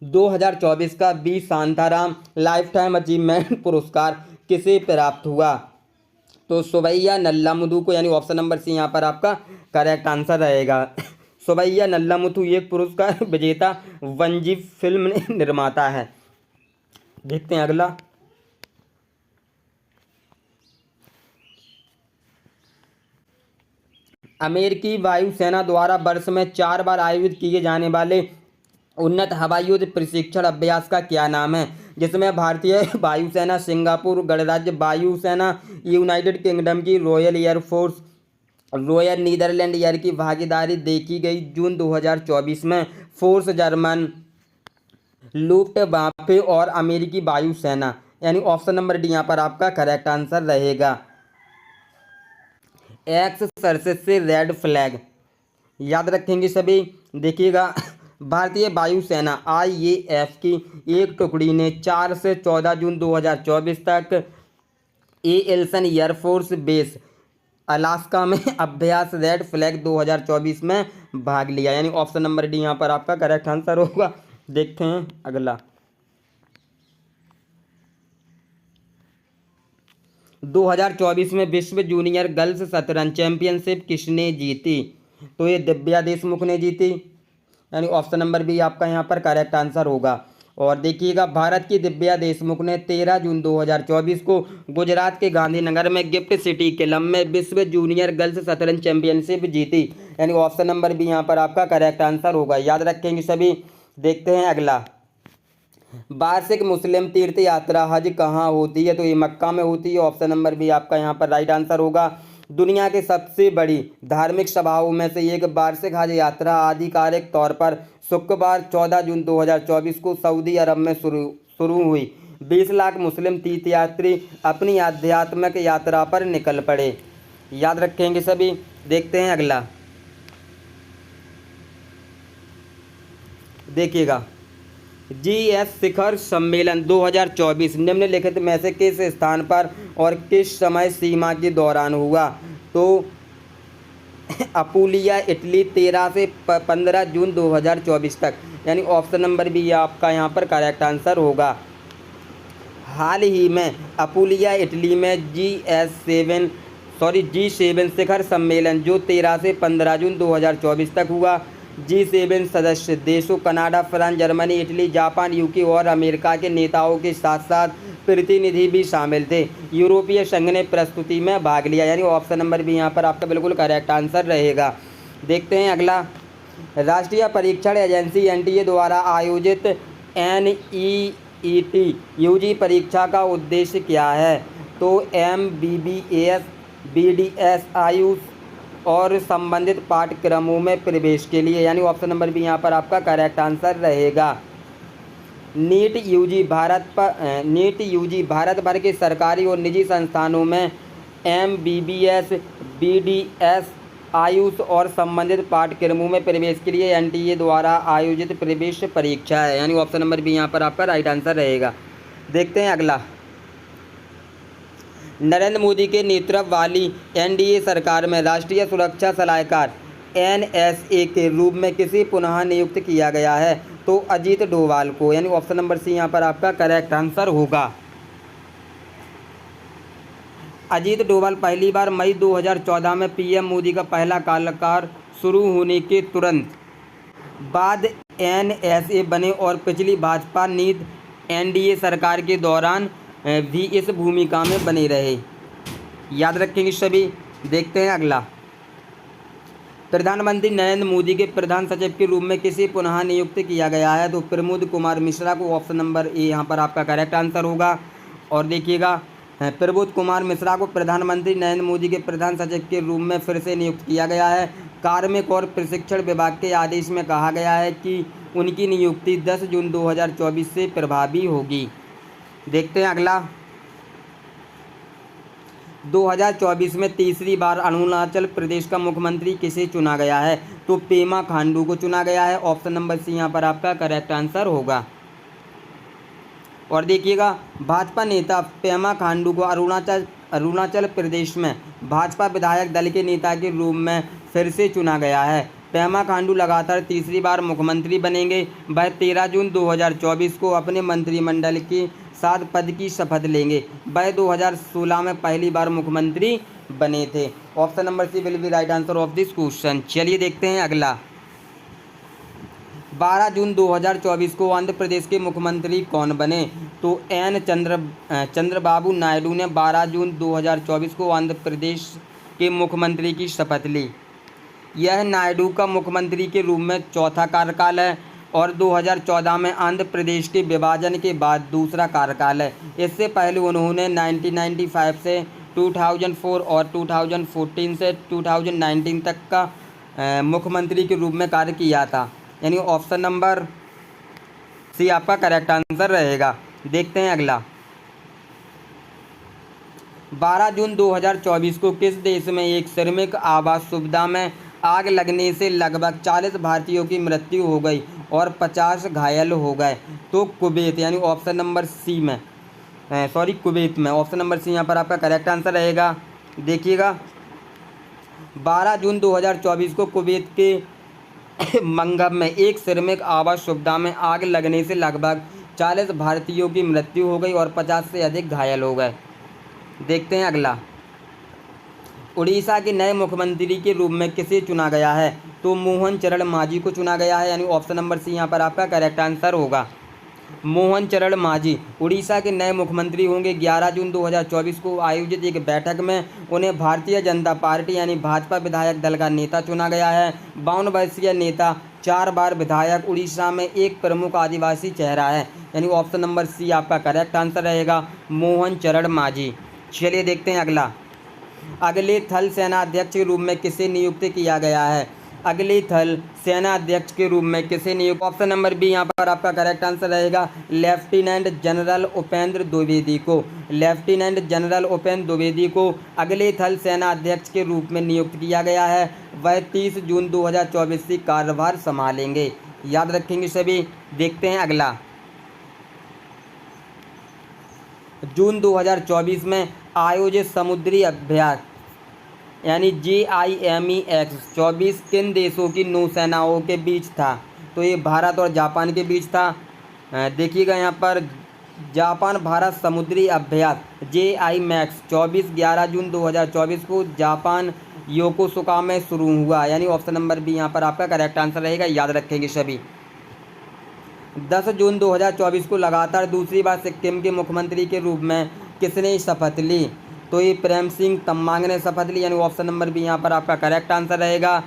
2024 का B Shantaram lifetime achievement पुरस्कार किसे प्राप्त हुआ? तो सुबैया नल्लामुथु को, यानी ऑप्शन नंबर सी यहाँ पर आपका करेक्ट आंसर रहेगा। सुबैया नल्लामुथु एक पुरस्कार विजेता वन्यजीव फिल्म निर्माता है। देखते हैं अगला। अमेरिकी वायुसेना द्वारा वर्ष में 4 बार आयोजित किए जाने वाले उन्नत हवाई युद्ध प्रशिक्षण अभ्यास का क्या नाम है? जिसमें भारतीय वायुसेना, सिंगापुर गणराज्य वायुसेना, यूनाइटेड किंगडम की royal air force, royal Netherland air की भागीदारी देखी गई। जून 2024 में फोर्स, जर्मन लुफ्टवाफे और अमेरिकी वायुसेना, यानी ऑप्शन नंबर डी यहाँ पर आपका करेक्ट आंसर रहेगा। एक्स सर्विस से रेड फ्लैग, याद रखेंगे सभी। देखिएगा, भारतीय वायुसेना IAF की एक टुकड़ी ने 4 से 14 जून 2024 तक एल्सन एयरफोर्स बेस अलास्का में अभ्यास रेड फ्लैग 2024 में भाग लिया, यानी ऑप्शन नंबर डी यहाँ पर आपका करेक्ट आंसर होगा। देखते हैं अगला। 2024 में विश्व जूनियर गर्ल्स शतरंज चैंपियनशिप किसने जीती? तो ये दिव्या देशमुख ने जीती, यानी ऑप्शन नंबर बी आपका यहाँ पर करेक्ट आंसर होगा। और देखिएगा, भारत की दिव्या देशमुख ने 13 जून 2024 को गुजरात के गांधीनगर में गिफ्ट सिटी क्लब में विश्व जूनियर गर्ल्स शतरंज चैंपियनशिप जीती, यानी ऑप्शन नंबर बी यहाँ पर आपका करेक्ट आंसर होगा। याद रखेंगे सभी। देखते हैं अगला। वार्षिक मुस्लिम तीर्थ यात्रा हज कहाँ होती है? तो ये मक्का में होती है, ऑप्शन नंबर बी आपका यहाँ पर राइट आंसर होगा। दुनिया के सबसे बड़ी धार्मिक सभाओं में से एक वार्षिक हज यात्रा आधिकारिक तौर पर शुक्रवार 14 जून 2024 को सऊदी अरब में शुरू हुई। 20 लाख मुस्लिम तीर्थयात्री अपनी आध्यात्मिक यात्रा पर निकल पड़े। याद रखेंगे सभी। देखते हैं अगला। देखिएगा, GS शिखर सम्मेलन 2024 निम्नलिखित में से किस स्थान पर और किस समय सीमा के दौरान हुआ? तो अपुलिया, इटली 13 से 15 जून 2024 तक, यानी ऑप्शन नंबर बी आपका यहाँ पर करेक्ट आंसर होगा। हाल ही में अपुलिया, इटली में G7 शिखर सम्मेलन जो 13 से 15 जून 2024 तक हुआ। G7 सदस्य देशों Canada, France, Germany, Italy, Japan, UK और अमेरिका के नेताओं के साथ साथ प्रतिनिधि भी शामिल थे। यूरोपीय संघ ने प्रस्तुति में भाग लिया, यानी ऑप्शन नंबर भी यहाँ पर आपका बिल्कुल करेक्ट आंसर रहेगा। देखते हैं अगला। राष्ट्रीय परीक्षण एजेंसी NTA द्वारा आयोजित NEET UG परीक्षा का उद्देश्य क्या है? तो MBBS, BDS, आयुष और संबंधित पाठ्यक्रमों में प्रवेश के लिए, यानी ऑप्शन नंबर भी यहाँ पर आपका करेक्ट आंसर रहेगा। नीट यूजी भारत भर के सरकारी और निजी संस्थानों में MBBS, BDS, आयुष और संबंधित पाठ्यक्रमों में प्रवेश के लिए NTA द्वारा आयोजित प्रवेश परीक्षा है, यानी ऑप्शन नंबर भी यहाँ पर आपका राइट आंसर रहेगा। देखते हैं अगला। नरेंद्र मोदी के नेतृत्व वाली NDA सरकार में राष्ट्रीय सुरक्षा सलाहकार NSA के रूप में किसे पुनः नियुक्त किया गया है? तो अजीत डोभाल को, यानी ऑप्शन नंबर सी यहाँ पर आपका करेक्ट आंसर होगा। अजीत डोभाल पहली बार मई 2014 में PM मोदी का पहला कार्यकाल शुरू होने के तुरंत बाद NSA बने और पिछली भाजपा नीति NDA सरकार के दौरान भी इस भूमिका में बने रहे। याद रखेंगे सभी। देखते हैं अगला। प्रधानमंत्री नरेंद्र मोदी के प्रधान सचिव के रूप में किसे पुनः नियुक्त किया गया है? तो प्रमोद कुमार मिश्रा को, ऑप्शन नंबर ए यहाँ पर आपका करेक्ट आंसर होगा। और देखिएगा, प्रमोद कुमार मिश्रा को प्रधानमंत्री नरेंद्र मोदी के प्रधान सचिव के रूप में फिर से नियुक्त किया गया है। कार्मिक और प्रशिक्षण विभाग के आदेश में कहा गया है कि उनकी नियुक्ति 10 जून 2024 से प्रभावी होगी। देखते हैं अगला। 2024 में तीसरी बार अरुणाचल प्रदेश का मुख्यमंत्री किसे चुना गया है? तो पेमा खांडू को चुना गया है। ऑप्शन नंबर सी यहाँ पर आपका करेक्ट आंसर होगा। और देखिएगा, भाजपा नेता पेमा खांडू को अरुणाचल प्रदेश में भाजपा विधायक दल के नेता के रूप में फिर से चुना गया है। पेमा खांडू लगातार तीसरी बार मुख्यमंत्री बनेंगे। वह 13 जून 2024 को अपने मंत्रिमंडल के साथ पद की शपथ लेंगे। वह 2016 में पहली बार मुख्यमंत्री बने थे। Option number C will be right answer of this question. चलिए देखते हैं अगला। 12 जून 2024 को आंध्र प्रदेश के मुख्यमंत्री कौन बने? तो एन चंद्रबाबू नायडू ने 12 जून 2024 को आंध्र प्रदेश के मुख्यमंत्री की शपथ ली। यह नायडू का मुख्यमंत्री के रूप में चौथा कार्यकाल है और 2014 में आंध्र प्रदेश के विभाजन के बाद दूसरा कार्यकाल है। इससे पहले उन्होंने 1995 से 2004 और 2014 से 2019 तक का मुख्यमंत्री के रूप में कार्य किया था। यानी ऑप्शन नंबर सी आपका करेक्ट आंसर रहेगा। देखते हैं अगला। 12 जून 2024 को किस देश में एक श्रमिक आवास सुविधा में आग लगने से लगभग 40 भारतीयों की मृत्यु हो गई और 50 घायल हो गए? तो कुवैत, यानी ऑप्शन नंबर सी में कुवैत में। ऑप्शन नंबर सी यहाँ पर आपका करेक्ट आंसर रहेगा। देखिएगा, 12 जून 2024 को कुवैत के मंगब में एक श्रमिक आवास सुविधा में आग लगने से लगभग 40 भारतीयों की मृत्यु हो गई और 50 से अधिक घायल हो गए। देखते हैं अगला। उड़ीसा के नए मुख्यमंत्री के रूप में किसे चुना गया है? तो मोहन चरण मांझी को चुना गया है। यानी ऑप्शन नंबर सी यहाँ पर आपका करेक्ट आंसर होगा। मोहन चरण मांझी उड़ीसा के नए मुख्यमंत्री होंगे। 11 जून 2024 को आयोजित एक बैठक में उन्हें भारतीय जनता पार्टी यानी भाजपा विधायक दल का नेता चुना गया है। 52 वर्षीय नेता 4 बार विधायक, उड़ीसा में एक प्रमुख आदिवासी चेहरा है। यानी ऑप्शन नंबर सी आपका करेक्ट आंसर रहेगा, मोहन चरण मांझी। चलिए देखते हैं अगला। अगले थल सेना अध्यक्ष के रूप में किसे नियुक्त किया गया है? अगले थल सेना अध्यक्ष के रूप में किसे नियुक्त? ऑप्शन नंबर बी यहाँ पर आपका करेक्ट आंसर रहेगा, लेफ्टिनेंट जनरल उपेंद्र द्विवेदी को। लेफ्टिनेंट जनरल उपेंद्र द्विवेदी को अगले थल सेना अध्यक्ष के रूप में नियुक्त किया गया है। वह 30 जून 2024 से कार्यभार संभालेंगे। याद रखेंगे सभी। देखते हैं अगला। जून 2024 में आयोजित समुद्री अभ्यास यानी JIMEX 24 किन देशों की नौसेनाओं के बीच था? तो ये भारत और जापान के बीच था। देखिएगा यहाँ पर, जापान भारत समुद्री अभ्यास JIMEX 24 11 जून 2024 को जापान योकोसुका में शुरू हुआ। यानी ऑप्शन नंबर बी यहाँ पर आपका करेक्ट आंसर रहेगा। याद रखेंगे सभी। 10 जून 2024 को लगातार दूसरी बार सिक्किम के मुख्यमंत्री के रूप में किसने शपथ ली? तो ये प्रेम सिंह तमांग ने शपथ ली। यानी ऑप्शन नंबर बी यहाँ पर आपका करेक्ट आंसर रहेगा।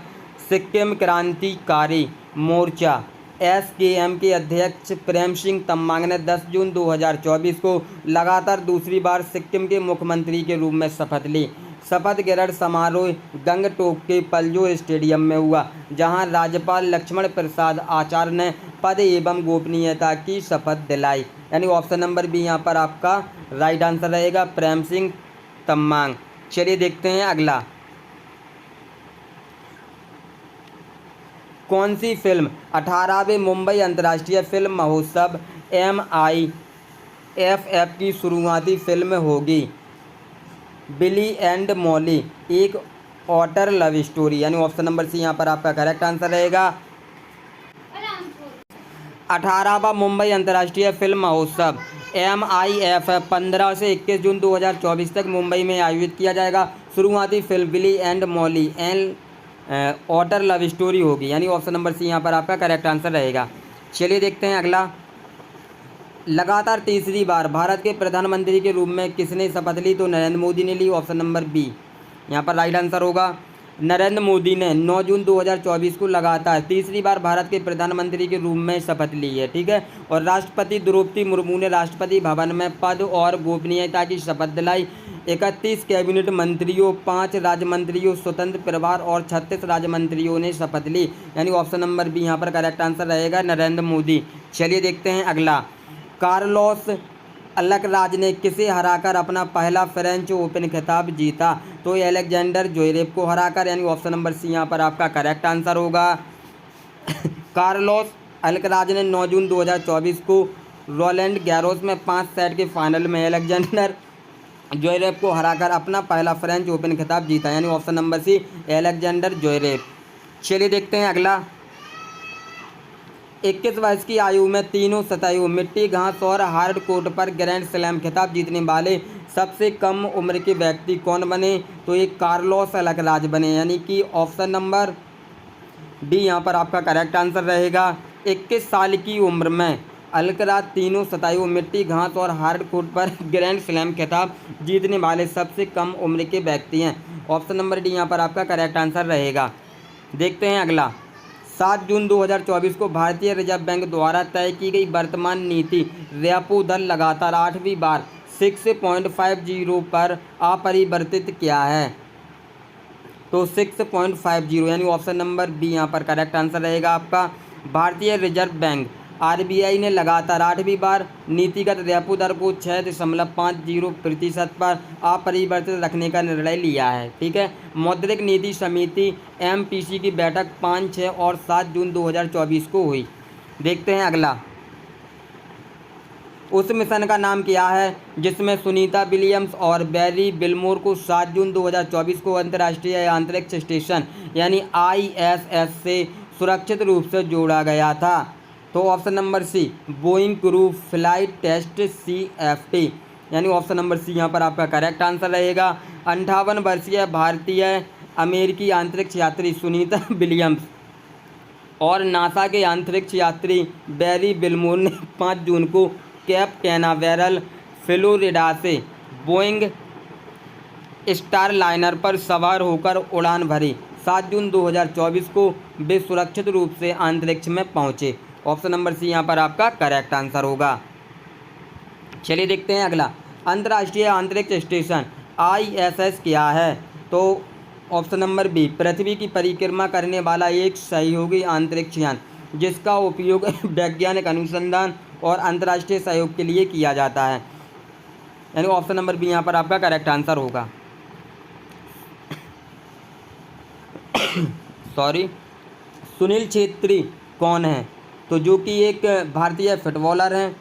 सिक्किम क्रांतिकारी मोर्चा SKM के अध्यक्ष प्रेम सिंह तमांग ने 10 जून 2024 को लगातार दूसरी बार सिक्किम के मुख्यमंत्री के रूप में शपथ ली। शपथ ग्रहण समारोह गंगटोक के पलजोर स्टेडियम में हुआ, जहां राज्यपाल लक्ष्मण प्रसाद आचार्य ने पद एवं गोपनीयता की शपथ दिलाई। यानी ऑप्शन नंबर बी यहाँ पर आपका राइट आंसर रहेगा, प्रेम सिंह तमांग। चलिए देखते हैं अगला। कौन सी फिल्म 18वें मुंबई अंतर्राष्ट्रीय फिल्म महोत्सव MIFF की शुरुआती फिल्म होगी? बिली एंड मॉली, एक ऑटर लव स्टोरी। यानी ऑप्शन नंबर सी यहाँ पर आपका करेक्ट आंसर रहेगा। 18वां मुंबई अंतर्राष्ट्रीय फिल्म महोत्सव MIFF 15 से 21 जून 2024 तक मुंबई में आयोजित किया जाएगा। शुरुआती film Billy and Molly and otter love story होगी। यानी ऑप्शन नंबर सी यहाँ पर आपका करेक्ट आंसर रहेगा। चलिए देखते हैं अगला। लगातार तीसरी बार भारत के प्रधानमंत्री के रूप में किसने शपथ ली? तो नरेंद्र मोदी ने ली। ऑप्शन नंबर बी यहाँ पर राइट आंसर होगा। नरेंद्र मोदी ने 9 जून 2024 को लगातार तीसरी बार भारत के प्रधानमंत्री के रूप में शपथ ली है, ठीक है। और राष्ट्रपति द्रौपदी मुर्मू ने राष्ट्रपति भवन में पद और गोपनीयता की शपथ दिलाई। 31 कैबिनेट मंत्रियों, 5 राज्य मंत्रियों, स्वतंत्र प्रभार और 36 राज्य मंत्रियों ने शपथ ली, यानी ऑप्शन नंबर बी यहाँ पर करेक्ट आंसर रहेगा, नरेंद्र मोदी। चलिए देखते हैं अगला। कार्लोस अल्कराज ने किसे हराकर अपना पहला फ्रेंच ओपन खिताब जीता? तो अलेक्जेंडर ज्वेरेव को हराकर, यानी ऑप्शन नंबर सी यहाँ पर आपका करेक्ट आंसर होगा। कार्लोस अल्कराज ने 9 जून 2024 को रोलैंड गैरोस में 5 सेट के फाइनल में अलेक्जेंडर ज्वेरेव को हराकर अपना पहला फ्रेंच ओपन खिताब जीता, यानी option number C Alexander Zverev. चलिए देखते हैं अगला। 21 वर्ष की आयु में तीनों सतहों, मिट्टी, घास और हार्ड कोर्ट पर ग्रैंड स्लैम खिताब जीतने वाले सबसे कम उम्र के व्यक्ति कौन बने? तो ये कार्लोस अल्कराज बने, यानी कि ऑप्शन नंबर डी यहाँ पर आपका करेक्ट आंसर रहेगा। 21 साल की उम्र में अल्कराज तीनों सतहों, मिट्टी, घास और हार्ड कोर्ट पर ग्रैंड स्लैम खिताब जीतने वाले सबसे कम उम्र के व्यक्ति हैं। ऑप्शन नंबर डी यहाँ पर आपका करेक्ट आंसर रहेगा। देखते हैं अगला। 7 जून 2024 को भारतीय रिजर्व बैंक द्वारा तय की गई वर्तमान नीति रेपो दर लगातार 8वीं बार 6.50 पर अपरिवर्तित क्या है? तो 6.50, यानी ऑप्शन नंबर बी यहाँ पर करेक्ट आंसर रहेगा आपका। भारतीय रिजर्व बैंक आरबीआई ने लगातार 8वीं बार नीतिगत रेपो दर को 6.50% पर अपरिवर्तित रखने का निर्णय लिया है, ठीक है। मौद्रिक नीति समिति एमपीसी की बैठक 5, 6 और 7 जून 2024 को हुई। देखते हैं अगला। उस मिशन का नाम क्या है जिसमें सुनीता विलियम्स और बैरी बिलमोर को 7 जून 2024 को अंतर्राष्ट्रीय अंतरिक्ष स्टेशन यानी आईएसएस से सुरक्षित रूप से जोड़ा गया था? तो option number C Boeing crew flight test CFT, यानी ऑप्शन नंबर सी यहाँ पर आपका करेक्ट आंसर रहेगा। 58 वर्षीय भारतीय अमेरिकी अंतरिक्ष यात्री सुनीता विलियम्स और नासा के अंतरिक्ष यात्री बैरी बिलमोर ने 5 जून को केप कैनावेरल फ्लोरिडा से बोइंग स्टारलाइनर पर सवार होकर उड़ान भरी। 7 जून 2024 को वे सुरक्षित रूप से अंतरिक्ष में पहुंचे। ऑप्शन नंबर सी यहाँ पर आपका करेक्ट आंसर होगा। चलिए देखते हैं अगला। अंतर्राष्ट्रीय अंतरिक्ष स्टेशन ISS क्या है? तो ऑप्शन नंबर बी पृथ्वी की परिक्रमा करने वाला एक सहयोगी अंतरिक्ष यान जिसका उपयोग वैज्ञानिक अनुसंधान और अंतर्राष्ट्रीय सहयोग के लिए किया जाता है, यानी ऑप्शन नंबर बी यहाँ पर आपका करेक्ट आंसर होगा। सॉरी, सुनील छेत्री कौन है? तो जो कि एक भारतीय फुटबॉलर हैं।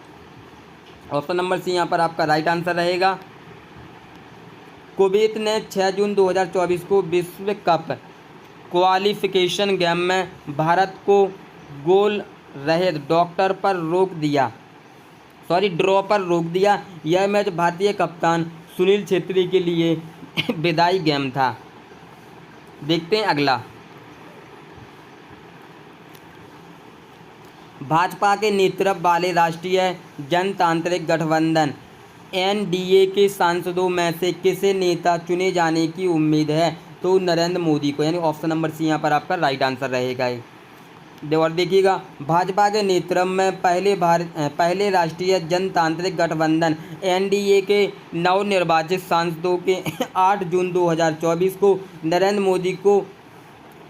ऑप्शन नंबर सी यहाँ पर आपका राइट आंसर रहेगा। कुवैत ने 6 जून 2024 को विश्व कप क्वालिफिकेशन गेम में भारत को गोल रहित ड्रॉ पर रोक दिया। यह मैच भारतीय कप्तान सुनील छेत्री के लिए विदाई गेम था। देखते हैं अगला। भाजपा के नेतृत्व वाले राष्ट्रीय जनतांत्रिक गठबंधन NDA के सांसदों में से किसे नेता चुने जाने की उम्मीद है? तो नरेंद्र मोदी को, यानी ऑप्शन नंबर सी यहाँ पर आपका राइट आंसर रहेगा। और देखिएगा, भाजपा के नेतृत्व में पहले राष्ट्रीय जनतांत्रिक गठबंधन NDA के नवनिर्वाचित सांसदों के 8 जून 2024 को नरेंद्र मोदी को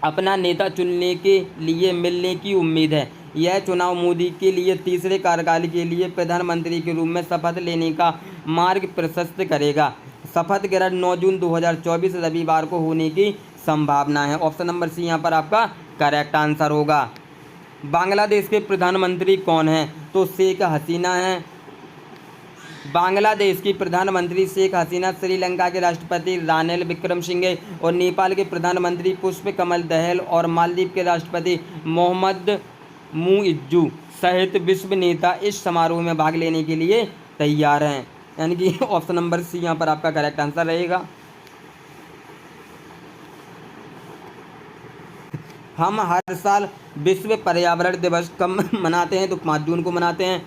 अपना नेता चुनने के लिए मिलने की उम्मीद है। यह चुनाव मोदी के लिए तीसरे कार्यकाल के लिए प्रधानमंत्री के रूप में शपथ लेने का मार्ग प्रशस्त करेगा। शपथ ग्रहण 9 जून 2024 रविवार को होने की संभावना है। ऑप्शन नंबर सी यहाँ पर आपका करेक्ट आंसर होगा। बांग्लादेश के प्रधानमंत्री कौन हैं? तो शेख हसीना हैं। बांग्लादेश की प्रधानमंत्री शेख हसीना, श्रीलंका के राष्ट्रपति रानिल विक्रमसिंघे और नेपाल के प्रधानमंत्री पुष्प कमल दहल और मालदीव के राष्ट्रपति मोहम्मद मुइज्जू सहित विश्व नेता इस समारोह में भाग लेने के लिए तैयार हैं, यानी कि ऑप्शन नंबर सी यहाँ पर आपका करेक्ट आंसर रहेगा। हम हर साल विश्व पर्यावरण दिवस कब मनाते हैं? तो 5 जून को मनाते हैं।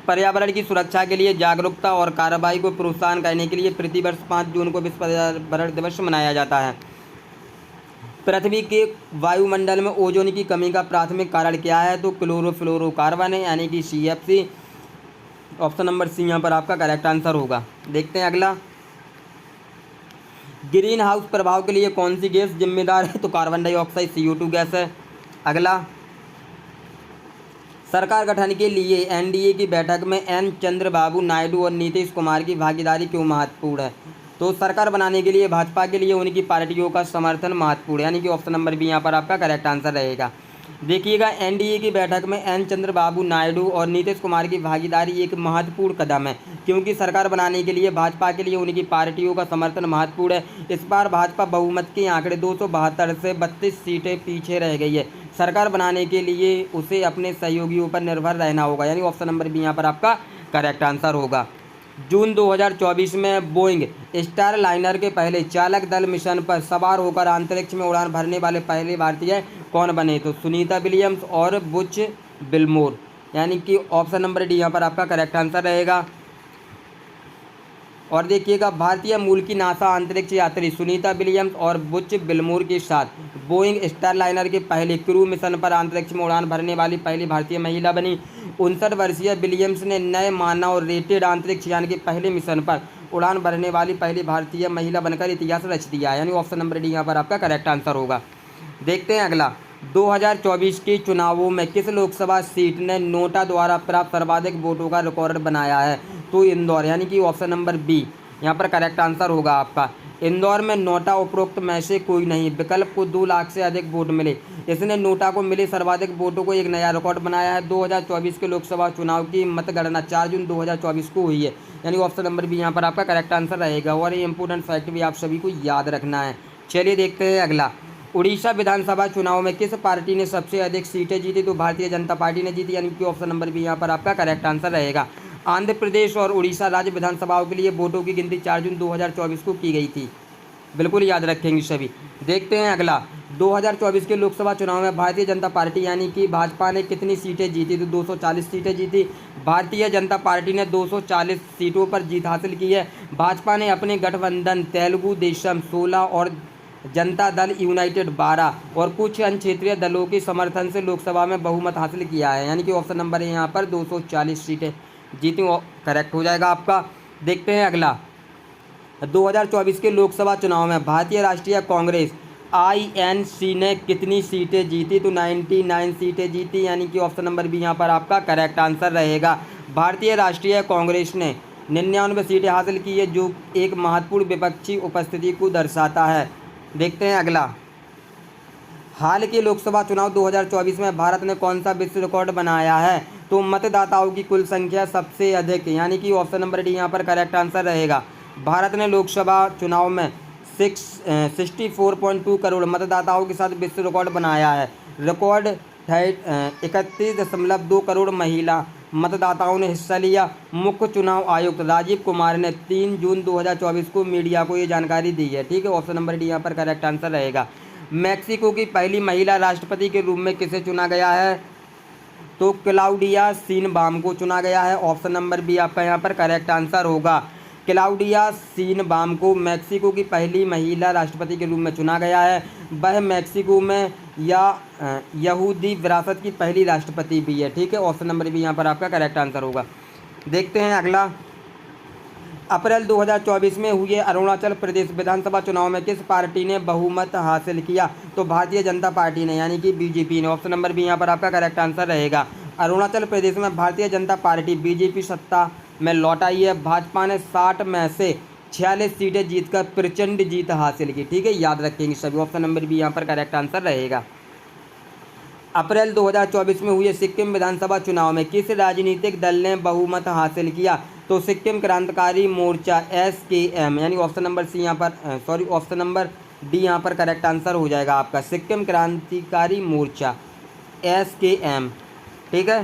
पर्यावरण की सुरक्षा के लिए जागरूकता और कार्रवाई को प्रोत्साहन करने के लिए प्रतिवर्ष 5 जून को विश्व पर्यावरण दिवस मनाया जाता है। पृथ्वी के वायुमंडल में ओजोन की कमी का प्राथमिक कारण क्या है? तो क्लोरोफ्लोरोकार्बन है, यानी कि CFC। ऑप्शन नंबर सी यहाँ पर आपका करेक्ट आंसर होगा। देखते हैं अगला, ग्रीन हाउस प्रभाव के लिए कौन सी गैस जिम्मेदार है? तो कार्बन डाइऑक्साइड CO2 गैस है। अगला, सरकार गठन के लिए NDA की बैठक में N चंद्रबाबू नायडू और नीतीश कुमार की भागीदारी क्यों महत्वपूर्ण है? तो सरकार बनाने के लिए भाजपा के लिए उनकी पार्टियों का समर्थन महत्वपूर्ण है, यानी कि ऑप्शन नंबर बी यहाँ पर आपका करेक्ट आंसर रहेगा। देखिएगा, NDA की बैठक में N चंद्रबाबू नायडू और नीतीश कुमार की भागीदारी एक महत्वपूर्ण कदम है, क्योंकि सरकार बनाने के लिए भाजपा के लिए उनकी पार्टियों का समर्थन महत्वपूर्ण है। इस बार भाजपा बहुमत के आंकड़े 272 से 32 सीटें पीछे रह गई है। सरकार बनाने के लिए उसे अपने सहयोगियों पर निर्भर रहना होगा, यानी ऑप्शन नंबर बी यहाँ पर आपका करेक्ट आंसर होगा। जून 2024 में बोइंग स्टार लाइनर के पहले चालक दल मिशन पर सवार होकर अंतरिक्ष में उड़ान भरने वाले पहले भारतीय कौन बने? तो सुनीता विलियम्स और बुच बिलमोर, यानी कि ऑप्शन नंबर डी यहाँ पर आपका करेक्ट आंसर रहेगा। और देखिएगा, भारतीय मूल की नासा अंतरिक्ष यात्री सुनीता विलियम्स और बुच बिलमोर के साथ बोइंग स्टार लाइनर के पहले क्रू मिशन पर अंतरिक्ष में उड़ान भरने वाली पहली भारतीय महिला बनी। 59 वर्षीय विलियम्स ने नए मानव रेटेड अंतरिक्ष यान के पहले मिशन पर उड़ान भरने वाली पहली भारतीय महिला बनकर इतिहास रच दिया है, यानी ऑप्शन नंबर डी यहाँ पर आपका करेक्ट आंसर होगा। देखते हैं अगला, 2024 के चुनावों में किस लोकसभा सीट ने नोटा द्वारा प्राप्त सर्वाधिक वोटों का रिकॉर्ड बनाया है? तो इंदौर, यानी कि ऑप्शन नंबर बी यहाँ पर करेक्ट आंसर होगा आपका। इंदौर में नोटा उपरोक्त में से कोई नहीं विकल्प को 2 लाख से अधिक वोट मिले। इसने नोटा को मिले सर्वाधिक वोटों को एक नया रिकॉर्ड बनाया है। 2024 के लोकसभा चुनाव की मतगणना 4 जून 2024 को हुई है, यानी ऑप्शन नंबर बी यहाँ पर आपका करेक्ट आंसर रहेगा। और ये इंपॉर्टेंट फैक्ट भी आप सभी को याद रखना है। चलिए देखते हैं अगला, उड़ीसा विधानसभा चुनाव में किस पार्टी ने सबसे अधिक सीटें जीती? तो भारतीय जनता पार्टी ने जीती, यानी कि ऑप्शन नंबर बी यहाँ पर आपका करेक्ट आंसर रहेगा। आंध्र प्रदेश और उड़ीसा राज्य विधानसभाओं के लिए वोटों की गिनती 4 जून 2024 को की गई थी, बिल्कुल याद रखेंगे सभी। देखते हैं अगला, 2024 के लोकसभा चुनाव में भारतीय जनता पार्टी यानी कि भाजपा ने कितनी सीटें जीती? तो 240 सीटें जीती। भारतीय जनता पार्टी ने 240 सीटों पर जीत हासिल की है। भाजपा ने अपने गठबंधन तेलुगु देशम 16 और जनता दल यूनाइटेड 12 और कुछ अन्य क्षेत्रीय दलों के समर्थन से लोकसभा में बहुमत हासिल किया है, यानी कि ऑप्शन नंबर है यहाँ पर 240 सीटें जीती, करेक्ट हो जाएगा आपका। देखते हैं अगला, 2024 के लोकसभा चुनाव में भारतीय राष्ट्रीय कांग्रेस INC ने कितनी सीटें जीती? तो 99 सीटें जीती, यानी कि ऑप्शन नंबर बी यहाँ पर आपका करेक्ट आंसर रहेगा। भारतीय राष्ट्रीय कांग्रेस ने 99 सीटें हासिल की है, जो एक महत्वपूर्ण विपक्षी उपस्थिति को दर्शाता है। देखते हैं अगला, हाल के लोकसभा चुनाव 2024 में भारत ने कौन सा विश्व रिकॉर्ड बनाया है? तो मतदाताओं की कुल संख्या सबसे अधिक, यानी कि ऑप्शन नंबर डी यहाँ पर करेक्ट आंसर रहेगा। भारत ने लोकसभा चुनाव में 64.2 करोड़ मतदाताओं के साथ विश्व रिकॉर्ड बनाया है। रिकॉर्ड 31.2 करोड़ महिला मतदाताओं ने हिस्सा लिया। मुख्य चुनाव आयुक्त राजीव कुमार ने 3 जून 2024 को मीडिया को ये जानकारी दी है, ठीक है। ऑप्शन नंबर डी यहाँ पर करेक्ट आंसर रहेगा। मैक्सिको की पहली महिला राष्ट्रपति के रूप में किसे चुना गया है? तो क्लाउडिया शीनबाम को चुना गया है। ऑप्शन नंबर बी आपका यहाँ पर करेक्ट आंसर होगा। क्लाउडिया शीनबाम को मैक्सिको की पहली महिला राष्ट्रपति के रूप में चुना गया है। वह मैक्सिको में यहूदी विरासत की पहली राष्ट्रपति भी है, ठीक है। ऑप्शन नंबर बी यहाँ पर आपका करेक्ट आंसर होगा। देखते हैं अगला, अप्रैल 2024 में हुए अरुणाचल प्रदेश विधानसभा चुनाव में किस पार्टी ने बहुमत हासिल किया? तो भारतीय जनता पार्टी ने, यानी कि बीजेपी ने। ऑप्शन नंबर बी यहाँ पर आपका करेक्ट आंसर रहेगा। अरुणाचल प्रदेश में भारतीय जनता पार्टी बीजेपी सत्ता में लौट आई है। भाजपा ने 60 में से 46 सीटें जीतकर प्रचंड जीत हासिल की, ठीक है, याद रखेंगे सभी। ऑप्शन नंबर बी यहाँ पर करेक्ट आंसर रहेगा। अप्रैल 2024 में हुए सिक्किम विधानसभा चुनाव में किस राजनीतिक दल ने बहुमत हासिल किया? तो सिक्किम क्रांतिकारी मोर्चा SKM, यानी ऑप्शन नंबर सी यहाँ पर ऑप्शन नंबर डी यहाँ पर करेक्ट आंसर हो जाएगा आपका। सिक्किम क्रांतिकारी मोर्चा SKM, ठीक है।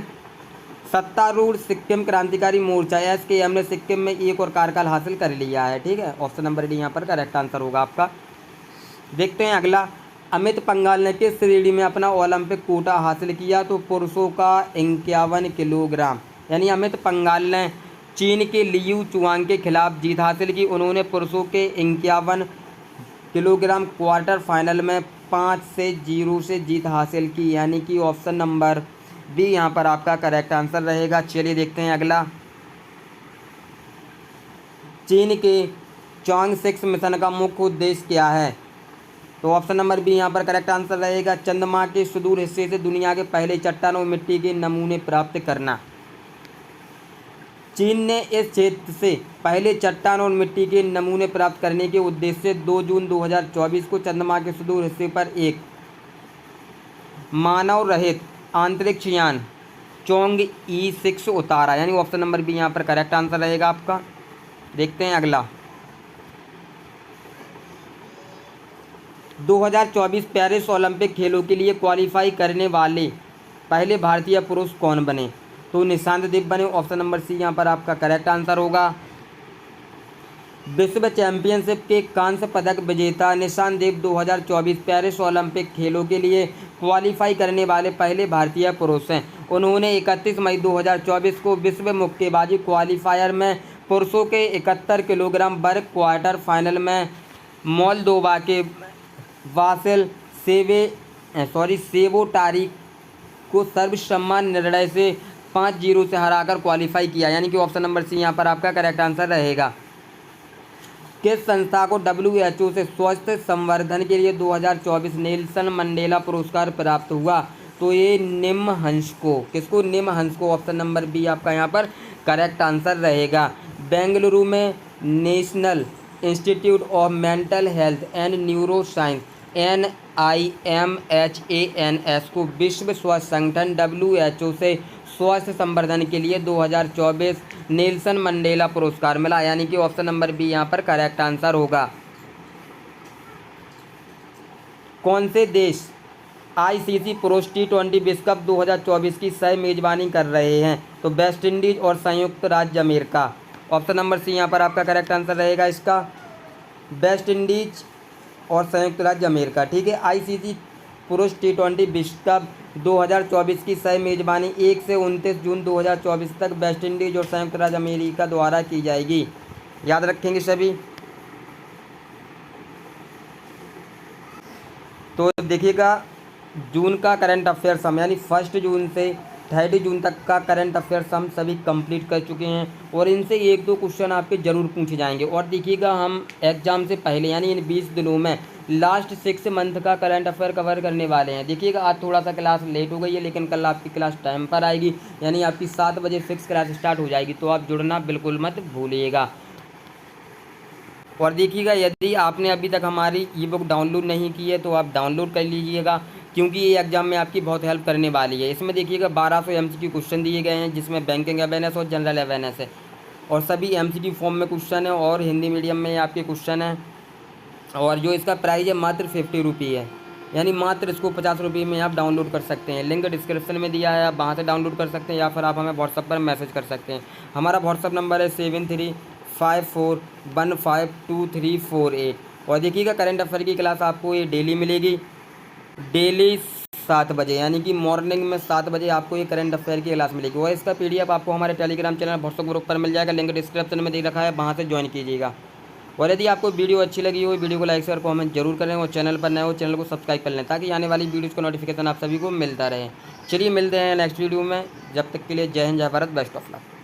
सत्तारूढ़ सिक्किम क्रांतिकारी मोर्चा SKM ने सिक्किम में एक और कार्यकाल हासिल कर लिया है, ठीक है। ऑप्शन नंबर डी यहाँ पर करेक्ट आंसर होगा आपका। देखते हैं अगला, अमित पंघाल ने किस श्रेणी में अपना ओलंपिक कोटा हासिल किया? तो पुरुषों का 51 किलोग्राम, यानी अमित पंघाल ने चीन के लियू चुआंग के खिलाफ जीत हासिल की। उन्होंने पुरुषों के 51 किलोग्राम क्वार्टर फाइनल में 5 से 0 से जीत हासिल की, यानी कि ऑप्शन नंबर बी यहाँ पर आपका करेक्ट आंसर रहेगा। चलिए देखते हैं अगला। चीन के चांग 6 मिशन का मुख्य उद्देश्य क्या है? तो ऑप्शन नंबर बी यहाँ पर करेक्ट आंसर रहेगा। चंद्रमा के सुदूर हिस्से से दुनिया के पहले चट्टान और मिट्टी के नमूने प्राप्त करना। चीन ने इस क्षेत्र से पहले चट्टान और मिट्टी के नमूने प्राप्त करने के उद्देश्य से 2 जून 2024 को चंद्रमा के सुदूर हिस्से पर एक मानव रहित अंतरिक्ष यान चोंग E6 उतारा, यानी ऑप्शन नंबर बी यहाँ पर करेक्ट आंसर रहेगा आपका। देखते हैं अगला। 2024 पेरिस ओलंपिक खेलों के लिए क्वालिफाई करने वाले पहले भारतीय पुरुष कौन बने? तो निशांत देव बने, ऑप्शन नंबर सी यहाँ पर आपका करेक्ट आंसर होगा। विश्व चैंपियनशिप के कांस्य पदक विजेता निशांत देव 2024 पेरिस ओलंपिक खेलों के लिए क्वालिफाई करने वाले पहले भारतीय पुरुष हैं। उन्होंने 31 मई 2024 को विश्व मुक्केबाजी क्वालिफायर में पुरुषों के 71 किलोग्राम वर्ग क्वार्टर फाइनल में मोल्दोवा के वासिल सेवोटारिक को सर्वसम्मत निर्णय से 5-0 से हराकर क्वालिफाई किया, यानी कि ऑप्शन नंबर सी यहाँ पर आपका करेक्ट आंसर रहेगा। किस संस्था को WHO से स्वास्थ्य संवर्धन के लिए 2024 नेल्सन मंडेला पुरस्कार प्राप्त हुआ? तो ये निमहंस को, किसको? निमहंस को, ऑप्शन नंबर बी आपका यहाँ पर करेक्ट आंसर रहेगा। बेंगलुरु में national institute of mental health and neuro science NIMHANS को विश्व स्वास्थ्य संगठन WHO से स्वास्थ्य संवर्धन के लिए 2024 नेल्सन मंडेला पुरस्कार मिला, यानी कि ऑप्शन नंबर बी यहाँ पर करेक्ट आंसर होगा। कौन से देश ICC पुरुष T20 विश्व कप 2024 की सह मेजबानी कर रहे हैं? तो वेस्ट इंडीज और संयुक्त राज्य अमेरिका, ऑप्शन नंबर सी यहाँ पर आपका करेक्ट आंसर रहेगा इसका। वेस्ट इंडीज और संयुक्त राज्य अमेरिका, ठीक है। ICC पुरुष T20 विश्व कप 2024 की सह मेजबानी 1 से 29 जून 2024 तक वेस्ट इंडीज और संयुक्त राज्य अमेरिका द्वारा की जाएगी, याद रखेंगे सभी। तो देखिएगा, जून का करंट अफेयर्स हम यानी 1 जून से 30 जून तक का करंट अफेयर्स हम सभी कंप्लीट कर चुके हैं और इनसे 1-2 क्वेश्चन आपके ज़रूर पूछे जाएंगे। और देखिएगा, हम एग्ज़ाम से पहले यानी इन 20 दिनों में लास्ट 6 मंथ का करंट अफेयर कवर करने वाले हैं। देखिएगा, आज थोड़ा सा क्लास लेट हो गई है, लेकिन कल आपकी क्लास टाइम पर आएगी, यानी आपकी 7 बजे फिक्स क्लास स्टार्ट हो जाएगी, तो आप जुड़ना बिल्कुल मत भूलिएगा। और देखिएगा, यदि आपने अभी तक हमारी ई-बुक डाउनलोड नहीं की है तो आप डाउनलोड कर लीजिएगा, क्योंकि ये एग्जाम में आपकी बहुत हेल्प करने वाली है। इसमें देखिएगा 1200 MCQ क्वेश्चन दिए गए हैं, जिसमें बैंकिंग अवेयरनेस और जनरल अवेयरनेस है, और सभी MCQ फॉर्म में क्वेश्चन है और हिंदी मीडियम में आपके क्वेश्चन हैं। और जो इसका प्राइस है मात्र 50 रुपये है, यानी मात्र इसको 50 रुपये में आप डाउनलोड कर सकते हैं। लिंक डिस्क्रिप्शन में दिया है, आप वहाँ से डाउनलोड कर सकते हैं, या फिर आप हमें व्हाट्सअप पर मैसेज कर सकते हैं। हमारा व्हाट्सअप नंबर है 7354152348। और देखिएगा, करंट अफेयर की क्लास आपको ये डेली मिलेगी, डेली 7 बजे, यानी कि मॉर्निंग में 7 बजे आपको ये करंट अफेयर की क्लास मिलेगी। और इसका PDF आपको हमारे टेलीग्राम चैनल व्हाट्सअप ग्रुप पर मिल जाएगा, लिंक डिस्क्रिप्शन में दे रखा है, वहाँ से ज्वाइन कीजिएगा। और यदि आपको वीडियो अच्छी लगी हो, वीडियो को लाइक शेयर कमेंट जरूर करें, और चैनल पर नए हो चैनल को सब्सक्राइब कर लें, ताकि आने वाली वीडियोज़ का नोटिफिकेशन आप सभी को मिलता रहे। चलिए मिलते हैं नेक्स्ट वीडियो में, जब तक के लिए जय हिंद, जय भारत, बेस्ट ऑफ लक।